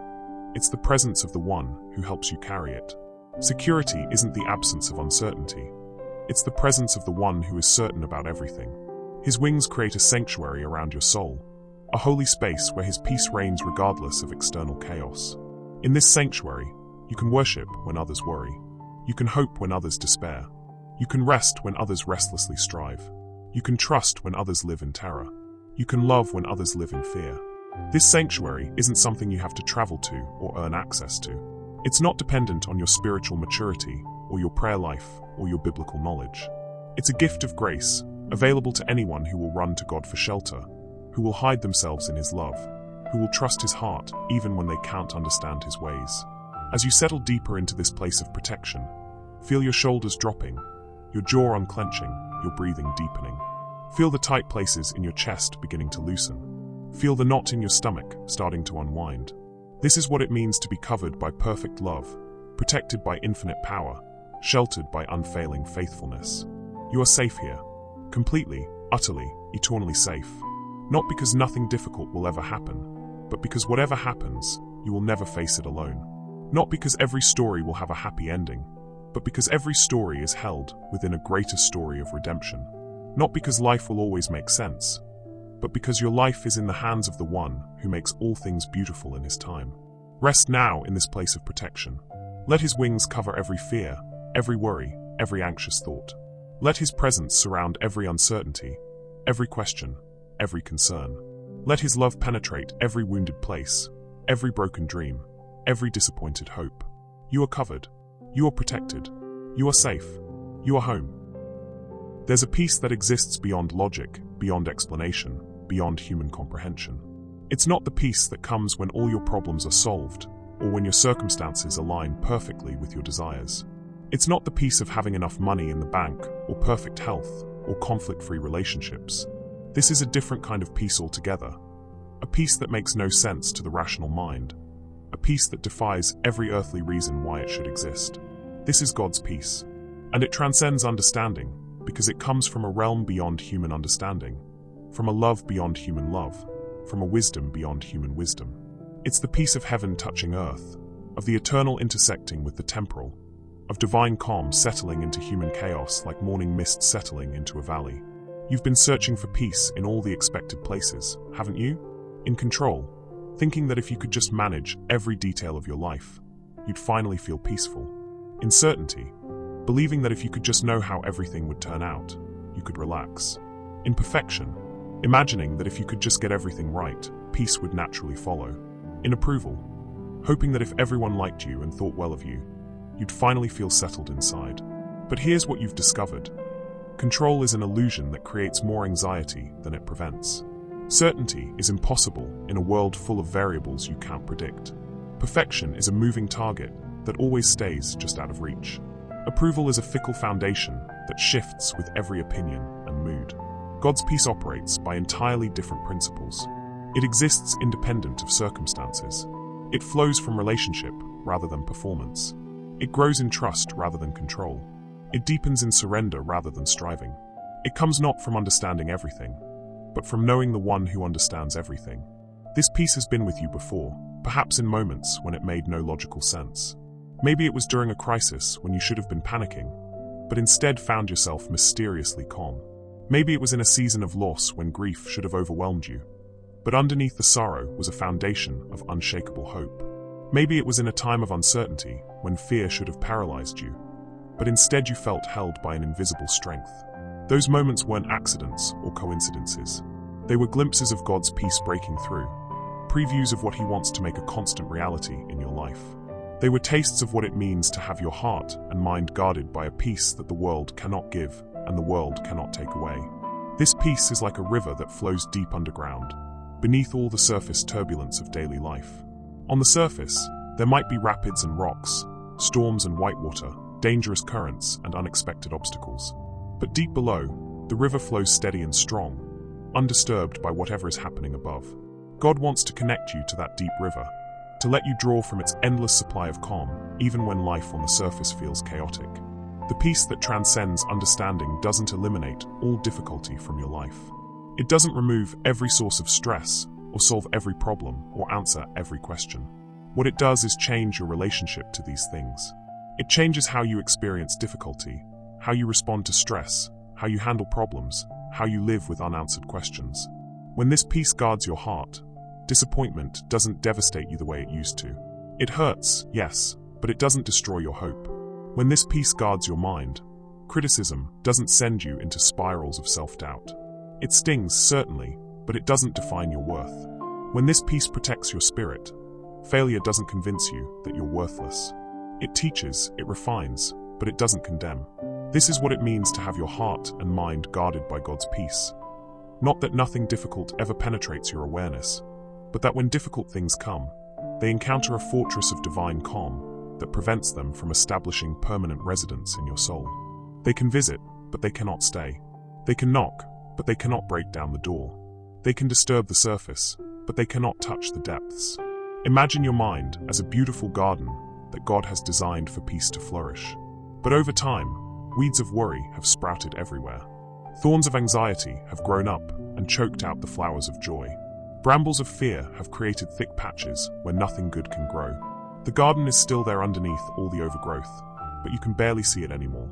it's the presence of the one who helps you carry it. Security isn't the absence of uncertainty, it's the presence of the one who is certain about everything. His wings create a sanctuary around your soul, a holy space where His peace reigns regardless of external chaos. In this sanctuary, you can worship when others worry. You can hope when others despair. You can rest when others restlessly strive. You can trust when others live in terror. You can love when others live in fear. This sanctuary isn't something you have to travel to or earn access to. It's not dependent on your spiritual maturity or your prayer life or your biblical knowledge. It's a gift of grace, available to anyone who will run to God for shelter, who will hide themselves in His love, who will trust His heart even when they can't understand His ways. As you settle deeper into this place of protection, feel your shoulders dropping, your jaw unclenching, your breathing deepening. Feel the tight places in your chest beginning to loosen. Feel the knot in your stomach starting to unwind. This is what it means to be covered by perfect love, protected by infinite power, sheltered by unfailing faithfulness. You are safe here, completely, utterly, eternally safe. Not because nothing difficult will ever happen, but because whatever happens, you will never face it alone. Not because every story will have a happy ending, but because every story is held within a greater story of redemption. Not because life will always make sense, but because your life is in the hands of the one who makes all things beautiful in His time. Rest now in this place of protection. Let His wings cover every fear, every worry, every anxious thought. Let His presence surround every uncertainty, every question, every concern. Let His love penetrate every wounded place, every broken dream, every disappointed hope. You are covered. You are protected. You are safe. You are home. There's a peace that exists beyond logic, beyond explanation, beyond human comprehension. It's not the peace that comes when all your problems are solved, or when your circumstances align perfectly with your desires. It's not the peace of having enough money in the bank, or perfect health, or conflict-free relationships. This is a different kind of peace altogether. A peace that makes no sense to the rational mind. A peace that defies every earthly reason why it should exist. This is God's peace. And it transcends understanding, because it comes from a realm beyond human understanding, from a love beyond human love, from a wisdom beyond human wisdom. It's the peace of heaven touching earth, of the eternal intersecting with the temporal, of divine calm settling into human chaos like morning mist settling into a valley. You've been searching for peace in all the expected places, haven't you? In control, thinking that if you could just manage every detail of your life, you'd finally feel peaceful. In certainty, believing that if you could just know how everything would turn out, you could relax. In perfection, imagining that if you could just get everything right, peace would naturally follow. In approval, hoping that if everyone liked you and thought well of you, you'd finally feel settled inside. But here's what you've discovered. Control is an illusion that creates more anxiety than it prevents. Certainty is impossible in a world full of variables you can't predict. Perfection is a moving target that always stays just out of reach. Approval is a fickle foundation that shifts with every opinion and mood. God's peace operates by entirely different principles. It exists independent of circumstances. It flows from relationship rather than performance. It grows in trust rather than control. It deepens in surrender rather than striving. It comes not from understanding everything, but from knowing the one who understands everything. This peace has been with you before, perhaps in moments when it made no logical sense. Maybe it was during a crisis when you should have been panicking, but instead found yourself mysteriously calm. Maybe it was in a season of loss when grief should have overwhelmed you, but underneath the sorrow was a foundation of unshakable hope. Maybe it was in a time of uncertainty when fear should have paralyzed you, but instead you felt held by an invisible strength. Those moments weren't accidents or coincidences. They were glimpses of God's peace breaking through, previews of what He wants to make a constant reality in your life. They were tastes of what it means to have your heart and mind guarded by a peace that the world cannot give and the world cannot take away. This peace is like a river that flows deep underground, beneath all the surface turbulence of daily life. On the surface, there might be rapids and rocks, storms and whitewater, dangerous currents and unexpected obstacles. But deep below, the river flows steady and strong, undisturbed by whatever is happening above. God wants to connect you to that deep river, to let you draw from its endless supply of calm, even when life on the surface feels chaotic. The peace that transcends understanding doesn't eliminate all difficulty from your life. It doesn't remove every source of stress, or solve every problem, or answer every question. What it does is change your relationship to these things. It changes how you experience difficulty, how you respond to stress, how you handle problems, how you live with unanswered questions. When this peace guards your heart, disappointment doesn't devastate you the way it used to. It hurts, yes, but it doesn't destroy your hope. When this peace guards your mind, criticism doesn't send you into spirals of self-doubt. It stings, certainly, but it doesn't define your worth. When this peace protects your spirit, failure doesn't convince you that you're worthless. It teaches, it refines, but it doesn't condemn. This is what it means to have your heart and mind guarded by God's peace. Not that nothing difficult ever penetrates your awareness, but that when difficult things come, they encounter a fortress of divine calm that prevents them from establishing permanent residence in your soul. They can visit, but they cannot stay. They can knock, but they cannot break down the door. They can disturb the surface, but they cannot touch the depths. Imagine your mind as a beautiful garden that God has designed for peace to flourish. But over time, weeds of worry have sprouted everywhere. Thorns of anxiety have grown up and choked out the flowers of joy. Brambles of fear have created thick patches where nothing good can grow. The garden is still there underneath all the overgrowth, but you can barely see it anymore.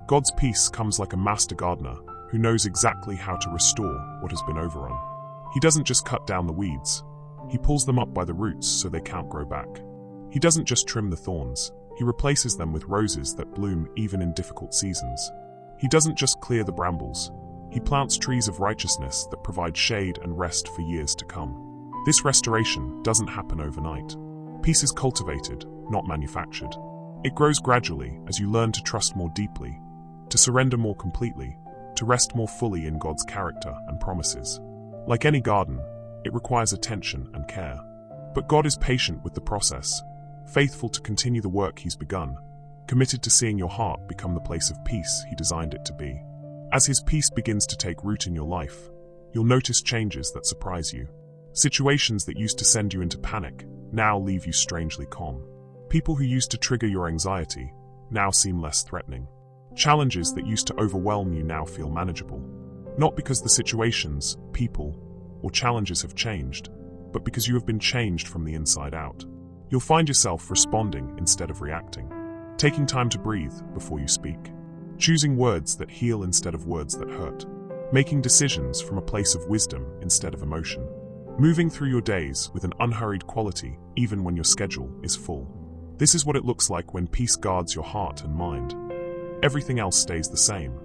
God's peace comes like a master gardener who knows exactly how to restore what has been overrun. He doesn't just cut down the weeds, He pulls them up by the roots so they can't grow back. He doesn't just trim the thorns, He replaces them with roses that bloom even in difficult seasons. He doesn't just clear the brambles, He plants trees of righteousness that provide shade and rest for years to come. This restoration doesn't happen overnight. Peace is cultivated, not manufactured. It grows gradually as you learn to trust more deeply, to surrender more completely, to rest more fully in God's character and promises. Like any garden, it requires attention and care. But God is patient with the process, faithful to continue the work He's begun, committed to seeing your heart become the place of peace He designed it to be. As His peace begins to take root in your life, you'll notice changes that surprise you. Situations that used to send you into panic now leave you strangely calm. People who used to trigger your anxiety now seem less threatening. Challenges that used to overwhelm you now feel manageable. Not because the situations, people, or challenges have changed, but because you have been changed from the inside out. You'll find yourself responding instead of reacting, taking time to breathe before you speak, choosing words that heal instead of words that hurt, making decisions from a place of wisdom instead of emotion, moving through your days with an unhurried quality even when your schedule is full. This is what it looks like when peace guards your heart and mind. Everything else stays the same,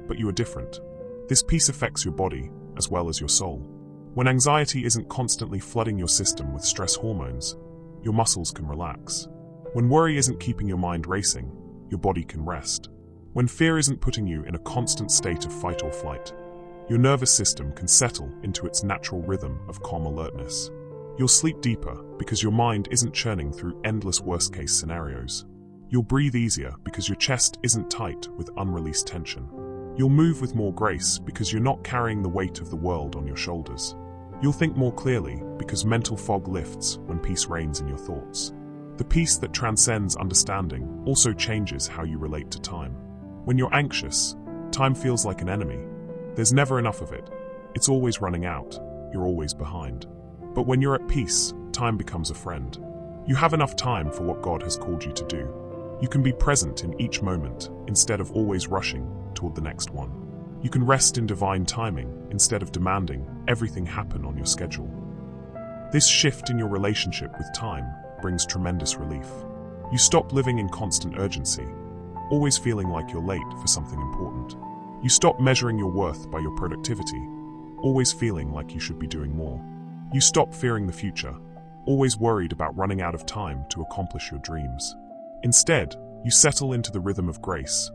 but you are different. This peace affects your body as well as your soul. When anxiety isn't constantly flooding your system with stress hormones, your muscles can relax. When worry isn't keeping your mind racing, your body can rest. When fear isn't putting you in a constant state of fight or flight, your nervous system can settle into its natural rhythm of calm alertness. You'll sleep deeper because your mind isn't churning through endless worst-case scenarios. You'll breathe easier because your chest isn't tight with unreleased tension. You'll move with more grace because you're not carrying the weight of the world on your shoulders. You'll think more clearly because mental fog lifts when peace reigns in your thoughts. The peace that transcends understanding also changes how you relate to time. When you're anxious, time feels like an enemy. There's never enough of it. It's always running out. You're always behind. But when you're at peace, time becomes a friend. You have enough time for what God has called you to do. You can be present in each moment instead of always rushing toward the next one. You can rest in divine timing instead of demanding everything happen on your schedule. This shift in your relationship with time brings tremendous relief. You stop living in constant urgency, always feeling like you're late for something important. You stop measuring your worth by your productivity, always feeling like you should be doing more. You stop fearing the future, always worried about running out of time to accomplish your dreams. Instead, you settle into the rhythm of grace,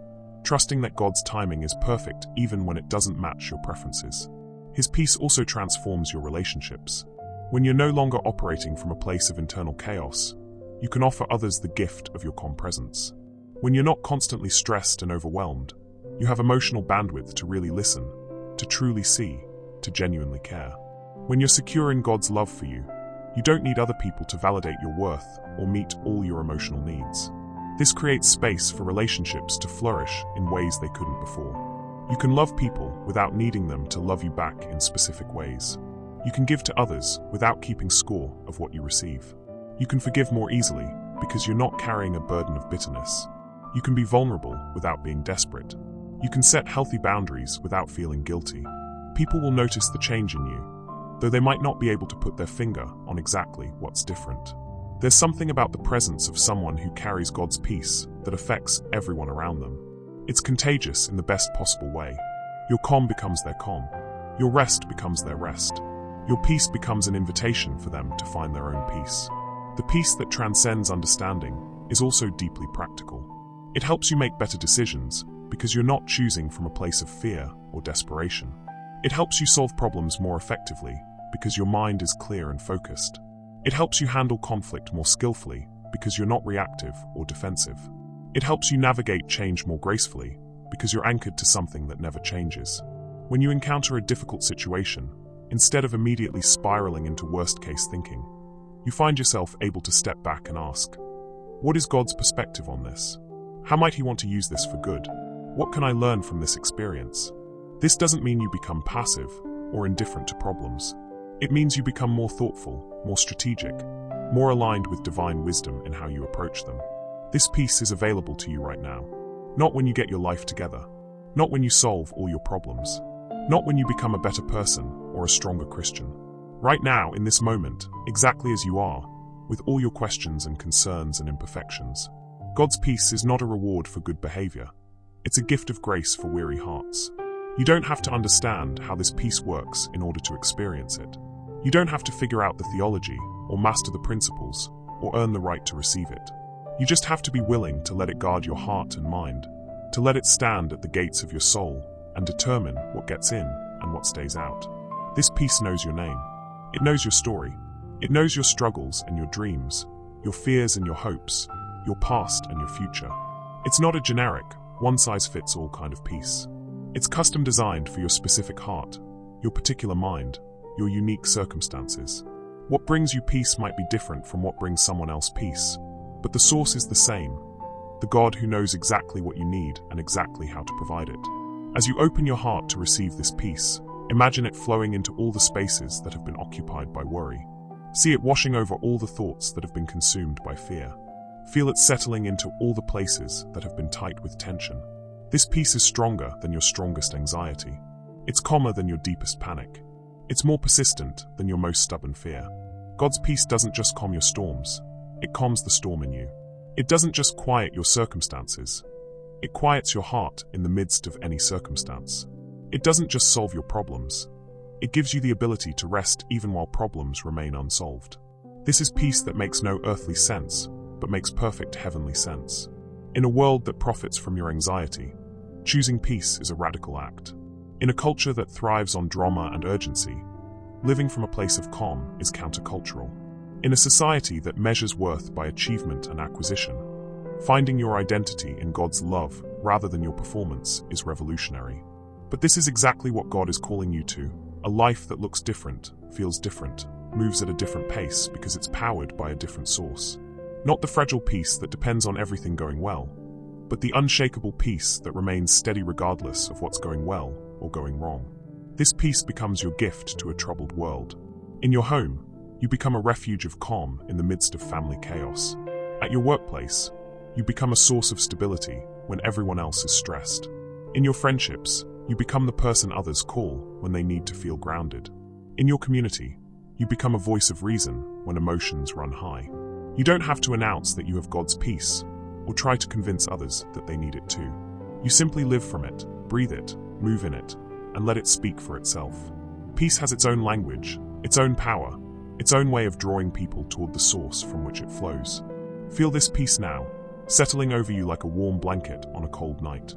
trusting that God's timing is perfect even when it doesn't match your preferences. His peace also transforms your relationships. When you're no longer operating from a place of internal chaos, you can offer others the gift of your calm presence. When you're not constantly stressed and overwhelmed, you have emotional bandwidth to really listen, to truly see, to genuinely care. When you're secure in God's love for you, you don't need other people to validate your worth or meet all your emotional needs. This creates space for relationships to flourish in ways they couldn't before. You can love people without needing them to love you back in specific ways. You can give to others without keeping score of what you receive. You can forgive more easily because you're not carrying a burden of bitterness. You can be vulnerable without being desperate. You can set healthy boundaries without feeling guilty. People will notice the change in you, though they might not be able to put their finger on exactly what's different. There's something about the presence of someone who carries God's peace that affects everyone around them. It's contagious in the best possible way. Your calm becomes their calm. Your rest becomes their rest. Your peace becomes an invitation for them to find their own peace. The peace that transcends understanding is also deeply practical. It helps you make better decisions because you're not choosing from a place of fear or desperation. It helps you solve problems more effectively because your mind is clear and focused. It helps you handle conflict more skillfully because you're not reactive or defensive. It helps you navigate change more gracefully because you're anchored to something that never changes. When you encounter a difficult situation, instead of immediately spiraling into worst-case thinking, you find yourself able to step back and ask, what is God's perspective on this? How might He want to use this for good? What can I learn from this experience? This doesn't mean you become passive or indifferent to problems. It means you become more thoughtful, more strategic, more aligned with divine wisdom in how you approach them. This peace is available to you right now. Not when you get your life together. Not when you solve all your problems. Not when you become a better person or a stronger Christian. Right now, in this moment, exactly as you are, with all your questions and concerns and imperfections. God's peace is not a reward for good behavior. It's a gift of grace for weary hearts. You don't have to understand how this peace works in order to experience it. You don't have to figure out the theology or master the principles or earn the right to receive it. You just have to be willing to let it guard your heart and mind, to let it stand at the gates of your soul and determine what gets in and what stays out. This peace knows your name. It knows your story. It knows your struggles and your dreams, your fears and your hopes, your past and your future. It's not a generic, one-size-fits-all kind of peace. It's custom designed for your specific heart, your particular mind, your unique circumstances. What brings you peace might be different from what brings someone else peace, but the source is the same, the God who knows exactly what you need and exactly how to provide it. As you open your heart to receive this peace, imagine it flowing into all the spaces that have been occupied by worry. See it washing over all the thoughts that have been consumed by fear. Feel it settling into all the places that have been tight with tension. This peace is stronger than your strongest anxiety. It's calmer than your deepest panic. It's more persistent than your most stubborn fear. God's peace doesn't just calm your storms, it calms the storm in you. It doesn't just quiet your circumstances, it quiets your heart in the midst of any circumstance. It doesn't just solve your problems, it gives you the ability to rest even while problems remain unsolved. This is peace that makes no earthly sense, but makes perfect heavenly sense. In a world that profits from your anxiety, choosing peace is a radical act. In a culture that thrives on drama and urgency, living from a place of calm is countercultural. In a society that measures worth by achievement and acquisition, finding your identity in God's love rather than your performance is revolutionary. But this is exactly what God is calling you to, a life that looks different, feels different, moves at a different pace because it's powered by a different source. Not the fragile peace that depends on everything going well, but the unshakable peace that remains steady regardless of what's going well or going wrong. This peace becomes your gift to a troubled world. In your home, You become a refuge of calm in the midst of family chaos. At your workplace, you become a source of stability when everyone else is stressed. In your friendships, you become the person others call when they need to feel grounded. In your community, you become a voice of reason when emotions run high. You don't have to announce that you have God's peace, or try to convince others that they need it too. You simply live from it, breathe it, move in it, and let it speak for itself. Peace has its own language, its own power, its own way of drawing people toward the source from which it flows. Feel this peace now, settling over you like a warm blanket on a cold night.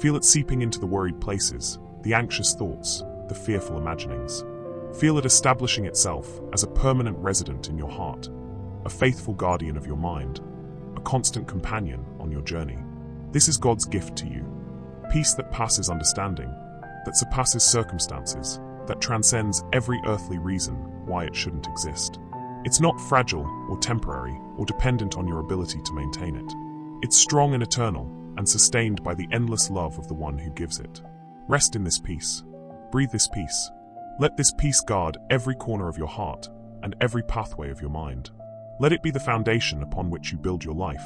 Feel it seeping into the worried places, the anxious thoughts, the fearful imaginings. Feel it establishing itself as a permanent resident in your heart, a faithful guardian of your mind, a constant companion on your journey. This is God's gift to you. Peace that passes understanding, that surpasses circumstances, that transcends every earthly reason why it shouldn't exist. It's not fragile or temporary or dependent on your ability to maintain it. It's strong and eternal and sustained by the endless love of the one who gives it. Rest in this peace. Breathe this peace. Let this peace guard every corner of your heart and every pathway of your mind. Let it be the foundation upon which you build your life,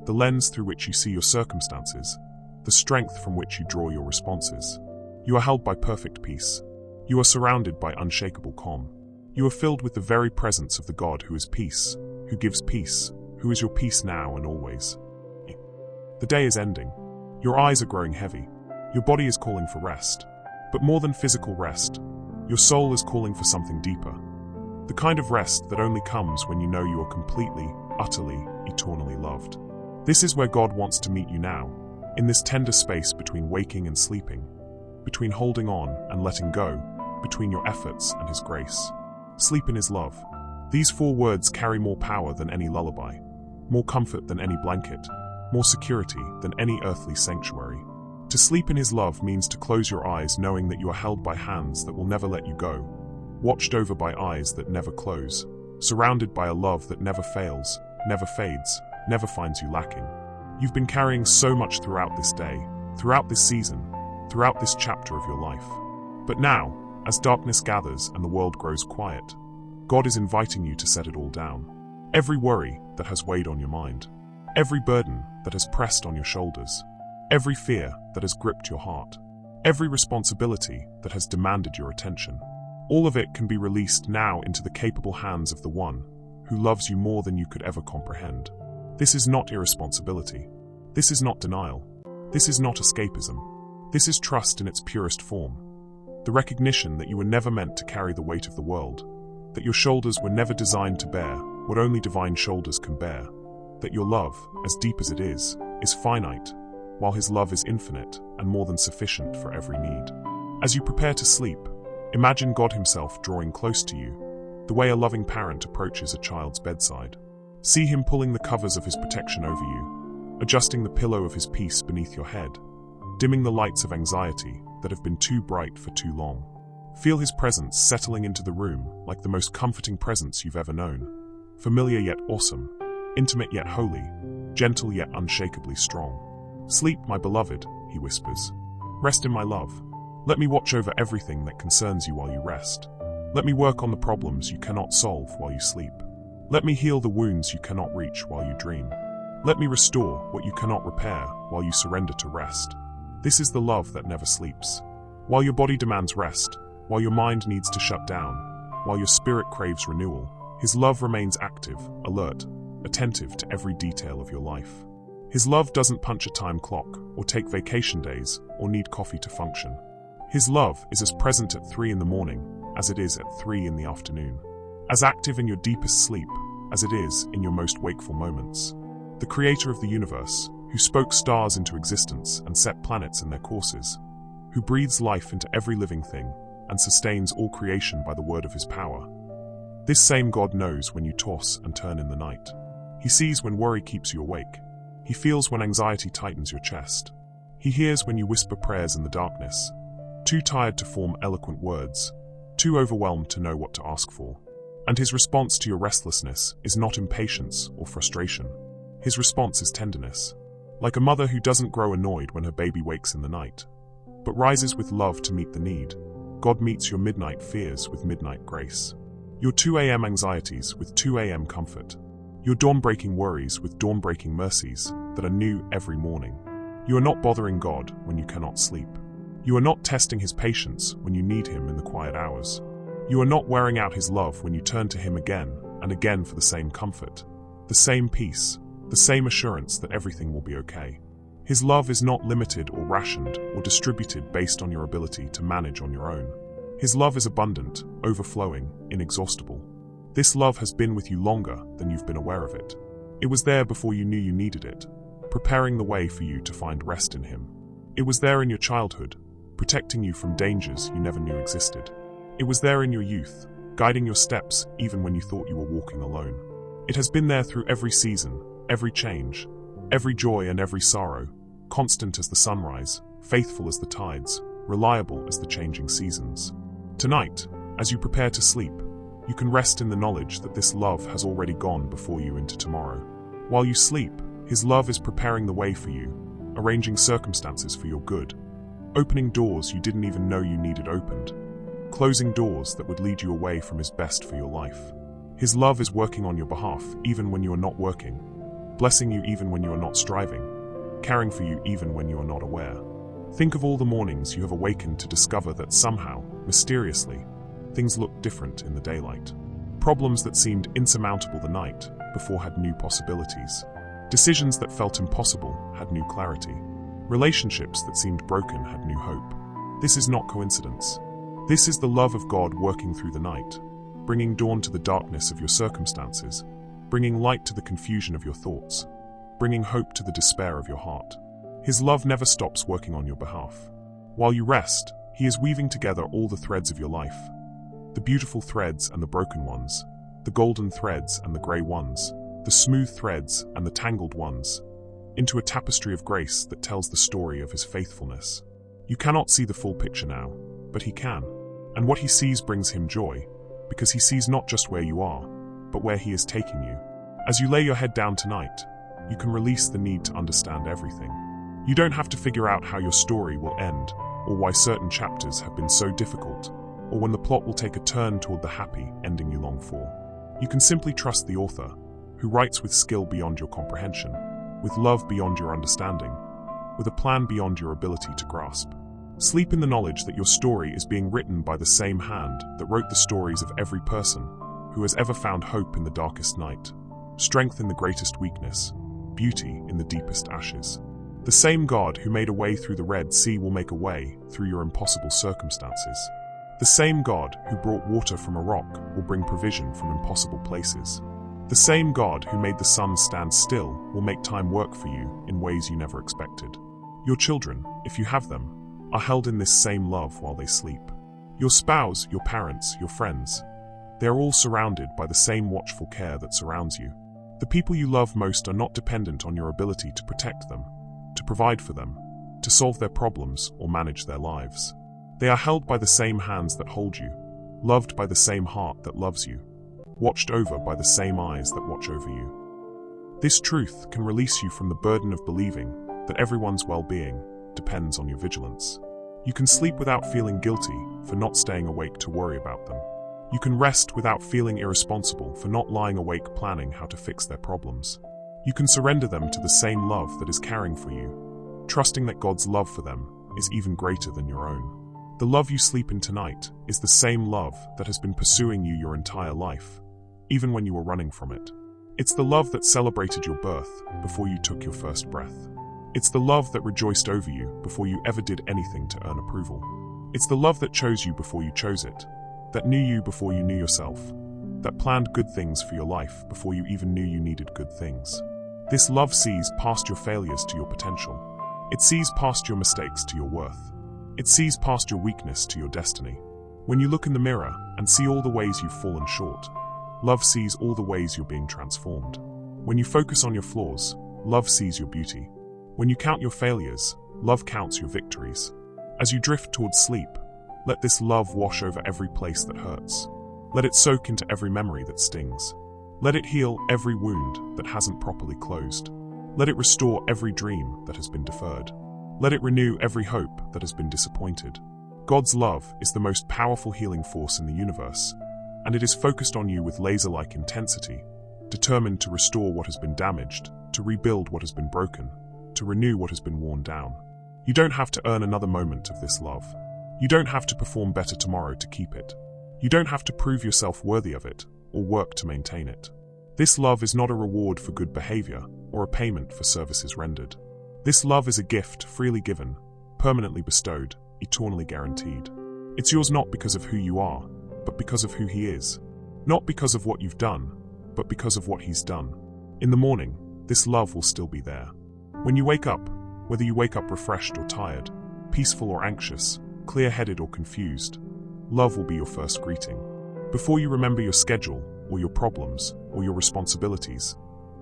the lens through which you see your circumstances, the strength from which you draw your responses. You are held by perfect peace. You are surrounded by unshakable calm. You are filled with the very presence of the God who is peace, who gives peace, who is your peace now and always. The day is ending. Your eyes are growing heavy. Your body is calling for rest. But more than physical rest, your soul is calling for something deeper. The kind of rest that only comes when you know you are completely, utterly, eternally loved. This is where God wants to meet you now, in this tender space between waking and sleeping, between holding on and letting go, between your efforts and His grace. Sleep in His love. These 4 words carry more power than any lullaby, more comfort than any blanket, more security than any earthly sanctuary. To sleep in His love means to close your eyes knowing that you are held by hands that will never let you go, watched over by eyes that never close, surrounded by a love that never fails, never fades, never finds you lacking. You've been carrying so much throughout this day, throughout this season, throughout this chapter of your life. But now, as darkness gathers and the world grows quiet, God is inviting you to set it all down. Every worry that has weighed on your mind, every burden that has pressed on your shoulders, every fear that has gripped your heart, every responsibility that has demanded your attention, all of it can be released now into the capable hands of the one who loves you more than you could ever comprehend. This is not irresponsibility. This is not denial. This is not escapism. This is trust in its purest form. The recognition that you were never meant to carry the weight of the world, that your shoulders were never designed to bear what only divine shoulders can bear, that your love, as deep as it is finite, while His love is infinite and more than sufficient for every need. As you prepare to sleep, imagine God Himself drawing close to you, the way a loving parent approaches a child's bedside. See Him pulling the covers of His protection over you, adjusting the pillow of His peace beneath your head, dimming the lights of anxiety that have been too bright for too long. Feel His presence settling into the room like the most comforting presence you've ever known. Familiar yet awesome, intimate yet holy, gentle yet unshakably strong. Sleep, my beloved, He whispers. Rest in my love. Let me watch over everything that concerns you while you rest. Let me work on the problems you cannot solve while you sleep. Let me heal the wounds you cannot reach while you dream. Let me restore what you cannot repair while you surrender to rest. This is the love that never sleeps. While your body demands rest, while your mind needs to shut down, while your spirit craves renewal, His love remains active, alert, attentive to every detail of your life. His love doesn't punch a time clock, or take vacation days, or need coffee to function. His love is as present at 3 in the morning as it is at 3 in the afternoon, as active in your deepest sleep as it is in your most wakeful moments. The Creator of the universe, who spoke stars into existence and set planets in their courses, who breathes life into every living thing and sustains all creation by the word of His power. This same God knows when you toss and turn in the night. He sees when worry keeps you awake. He feels when anxiety tightens your chest. He hears when you whisper prayers in the darkness, too tired to form eloquent words, too overwhelmed to know what to ask for. And His response to your restlessness is not impatience or frustration. His response is tenderness. Like a mother who doesn't grow annoyed when her baby wakes in the night, but rises with love to meet the need, God meets your midnight fears with midnight grace. Your 2 a.m. anxieties with 2 a.m. comfort. Your dawn-breaking worries with dawn-breaking mercies that are new every morning. You are not bothering God when you cannot sleep. You are not testing His patience when you need Him in the quiet hours. You are not wearing out His love when you turn to Him again and again for the same comfort, the same peace, the same assurance that everything will be okay. His love is not limited or rationed or distributed based on your ability to manage on your own. His love is abundant, overflowing, inexhaustible. This love has been with you longer than you've been aware of it. It was there before you knew you needed it, preparing the way for you to find rest in Him. It was there in your childhood, protecting you from dangers you never knew existed. It was there in your youth, guiding your steps even when you thought you were walking alone. It has been there through every season, every change, every joy and every sorrow, constant as the sunrise, faithful as the tides, reliable as the changing seasons. Tonight, as you prepare to sleep, you can rest in the knowledge that this love has already gone before you into tomorrow. While you sleep, His love is preparing the way for you, arranging circumstances for your good, opening doors you didn't even know you needed opened, closing doors that would lead you away from His best for your life. His love is working on your behalf even when you are not working, blessing you even when you are not striving, caring for you even when you are not aware. Think of all the mornings you have awakened to discover that somehow, mysteriously, things looked different in the daylight. Problems that seemed insurmountable the night before had new possibilities. Decisions that felt impossible had new clarity. Relationships that seemed broken had new hope. This is not coincidence. This is the love of God working through the night, bringing dawn to the darkness of your circumstances, bringing light to the confusion of your thoughts, bringing hope to the despair of your heart. His love never stops working on your behalf. While you rest, He is weaving together all the threads of your life, the beautiful threads and the broken ones, the golden threads and the grey ones, the smooth threads and the tangled ones, into a tapestry of grace that tells the story of His faithfulness. You cannot see the full picture now, but He can. And what He sees brings Him joy, because He sees not just where you are, but where He is taking you. As you lay your head down tonight, you can release the need to understand everything. You don't have to figure out how your story will end, or why certain chapters have been so difficult, or when the plot will take a turn toward the happy ending you long for. You can simply trust the author, who writes with skill beyond your comprehension, with love beyond your understanding, with a plan beyond your ability to grasp. Sleep in the knowledge that your story is being written by the same hand that wrote the stories of every person who has ever found hope in the darkest night, strength in the greatest weakness, beauty in the deepest ashes. The same God who made a way through the Red Sea will make a way through your impossible circumstances. The same God who brought water from a rock will bring provision from impossible places. The same God who made the sun stand still will make time work for you in ways you never expected. Your children, if you have them, are held in this same love while they sleep. Your spouse, your parents, your friends, they are all surrounded by the same watchful care that surrounds you. The people you love most are not dependent on your ability to protect them, to provide for them, to solve their problems or manage their lives. They are held by the same hands that hold you, loved by the same heart that loves you, watched over by the same eyes that watch over you. This truth can release you from the burden of believing that everyone's well-being depends on your vigilance. You can sleep without feeling guilty for not staying awake to worry about them. You can rest without feeling irresponsible for not lying awake planning how to fix their problems. You can surrender them to the same love that is caring for you, trusting that God's love for them is even greater than your own. The love you sleep in tonight is the same love that has been pursuing you your entire life, even when you were running from it. It's the love that celebrated your birth before you took your first breath. It's the love that rejoiced over you before you ever did anything to earn approval. It's the love that chose you before you chose it, that knew you before you knew yourself, that planned good things for your life before you even knew you needed good things. This love sees past your failures to your potential. It sees past your mistakes to your worth. It sees past your weakness to your destiny. When you look in the mirror and see all the ways you've fallen short, love sees all the ways you're being transformed. When you focus on your flaws, love sees your beauty. When you count your failures, love counts your victories. As you drift towards sleep, let this love wash over every place that hurts. Let it soak into every memory that stings. Let it heal every wound that hasn't properly closed. Let it restore every dream that has been deferred. Let it renew every hope that has been disappointed. God's love is the most powerful healing force in the universe, and it is focused on you with laser-like intensity, determined to restore what has been damaged, to rebuild what has been broken, to renew what has been worn down. You don't have to earn another moment of this love. You don't have to perform better tomorrow to keep it. You don't have to prove yourself worthy of it, or work to maintain it. This love is not a reward for good behavior, or a payment for services rendered. This love is a gift freely given, permanently bestowed, eternally guaranteed. It's yours not because of who you are, but because of who He is. Not because of what you've done, but because of what He's done. In the morning, this love will still be there. When you wake up, whether you wake up refreshed or tired, peaceful or anxious, clear-headed or confused, love will be your first greeting. Before you remember your schedule, or your problems, or your responsibilities,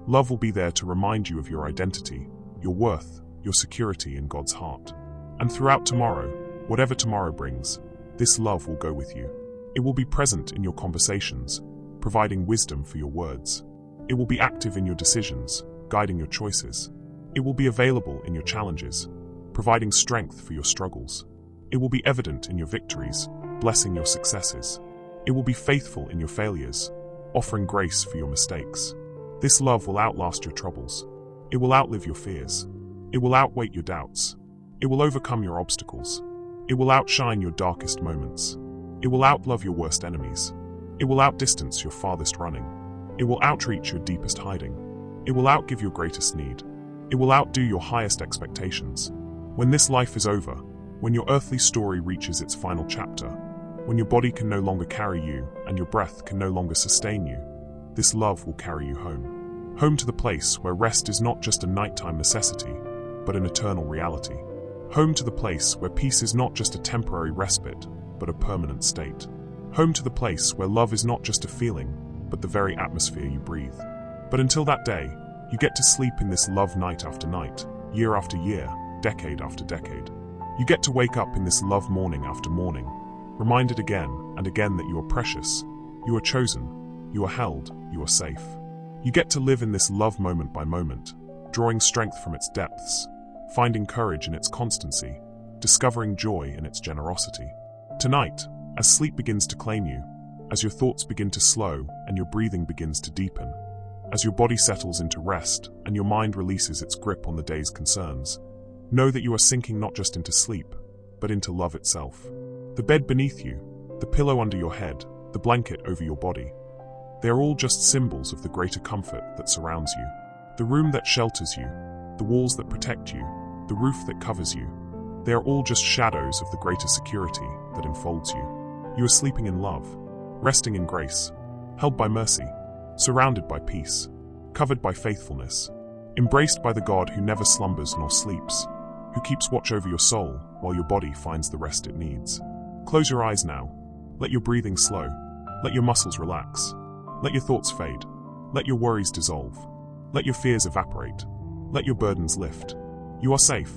love will be there to remind you of your identity, your worth, your security in God's heart. And throughout tomorrow, whatever tomorrow brings, this love will go with you. It will be present in your conversations, providing wisdom for your words. It will be active in your decisions, guiding your choices. It will be available in your challenges, providing strength for your struggles. It will be evident in your victories, blessing your successes. It will be faithful in your failures, offering grace for your mistakes. This love will outlast your troubles. It will outlive your fears. It will outweigh your doubts. It will overcome your obstacles. It will outshine your darkest moments. It will outlove your worst enemies. It will outdistance your farthest running. It will outreach your deepest hiding. It will outgive your greatest need. It will outdo your highest expectations. When this life is over, when your earthly story reaches its final chapter, when your body can no longer carry you and your breath can no longer sustain you, this love will carry you home. Home to the place where rest is not just a nighttime necessity, but an eternal reality. Home to the place where peace is not just a temporary respite, but a permanent state. Home to the place where love is not just a feeling, but the very atmosphere you breathe. But until that day, you get to sleep in this love night after night, year after year, decade after decade. You get to wake up in this love morning after morning, reminded again and again that you are precious, you are chosen, you are held, you are safe. You get to live in this love moment by moment, drawing strength from its depths, finding courage in its constancy, discovering joy in its generosity. Tonight, as sleep begins to claim you, as your thoughts begin to slow and your breathing begins to deepen, as your body settles into rest and your mind releases its grip on the day's concerns, know that you are sinking not just into sleep, but into love itself. The bed beneath you, the pillow under your head, the blanket over your body, they are all just symbols of the greater comfort that surrounds you. The room that shelters you, the walls that protect you, the roof that covers you, they are all just shadows of the greater security that enfolds you. You are sleeping in love, resting in grace, held by mercy, surrounded by peace, covered by faithfulness, embraced by the God who never slumbers nor sleeps, who keeps watch over your soul while your body finds the rest it needs. Close your eyes now. Let your breathing slow. Let your muscles relax. Let your thoughts fade. Let your worries dissolve. Let your fears evaporate. Let your burdens lift. You are safe.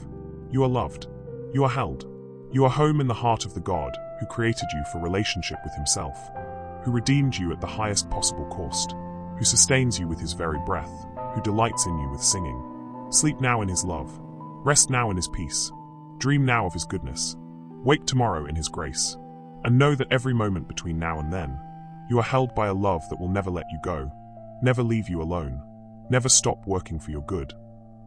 You are loved. You are held. You are home in the heart of the God who created you for relationship with Himself, who redeemed you at the highest possible cost, who sustains you with His very breath, who delights in you with singing. Sleep now in His love. Rest now in His peace. Dream now of His goodness. Wake tomorrow in His grace. And know that every moment between now and then, you are held by a love that will never let you go, never leave you alone, never stop working for your good,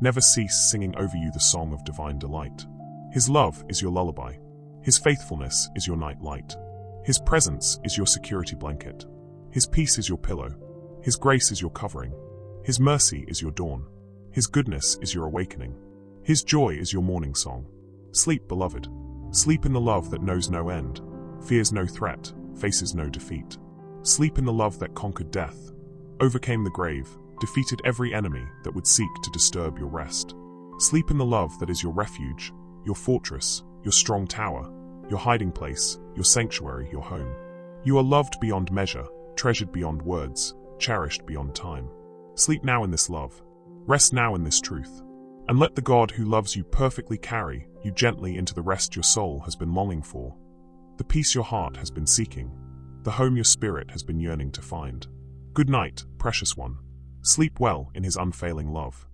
never cease singing over you the song of divine delight. His love is your lullaby. His faithfulness is your night light. His presence is your security blanket. His peace is your pillow. His grace is your covering. His mercy is your dawn. His goodness is your awakening. His joy is your morning song. Sleep, beloved. Sleep in the love that knows no end, fears no threat, faces no defeat. Sleep in the love that conquered death, overcame the grave, defeated every enemy that would seek to disturb your rest. Sleep in the love that is your refuge, your fortress, your strong tower, your hiding place, your sanctuary, your home. You are loved beyond measure, treasured beyond words, cherished beyond time. Sleep now in this love. Rest now in this truth. And let the God who loves you perfectly carry you gently into the rest your soul has been longing for, the peace your heart has been seeking, the home your spirit has been yearning to find. Good night, precious one. Sleep well in His unfailing love.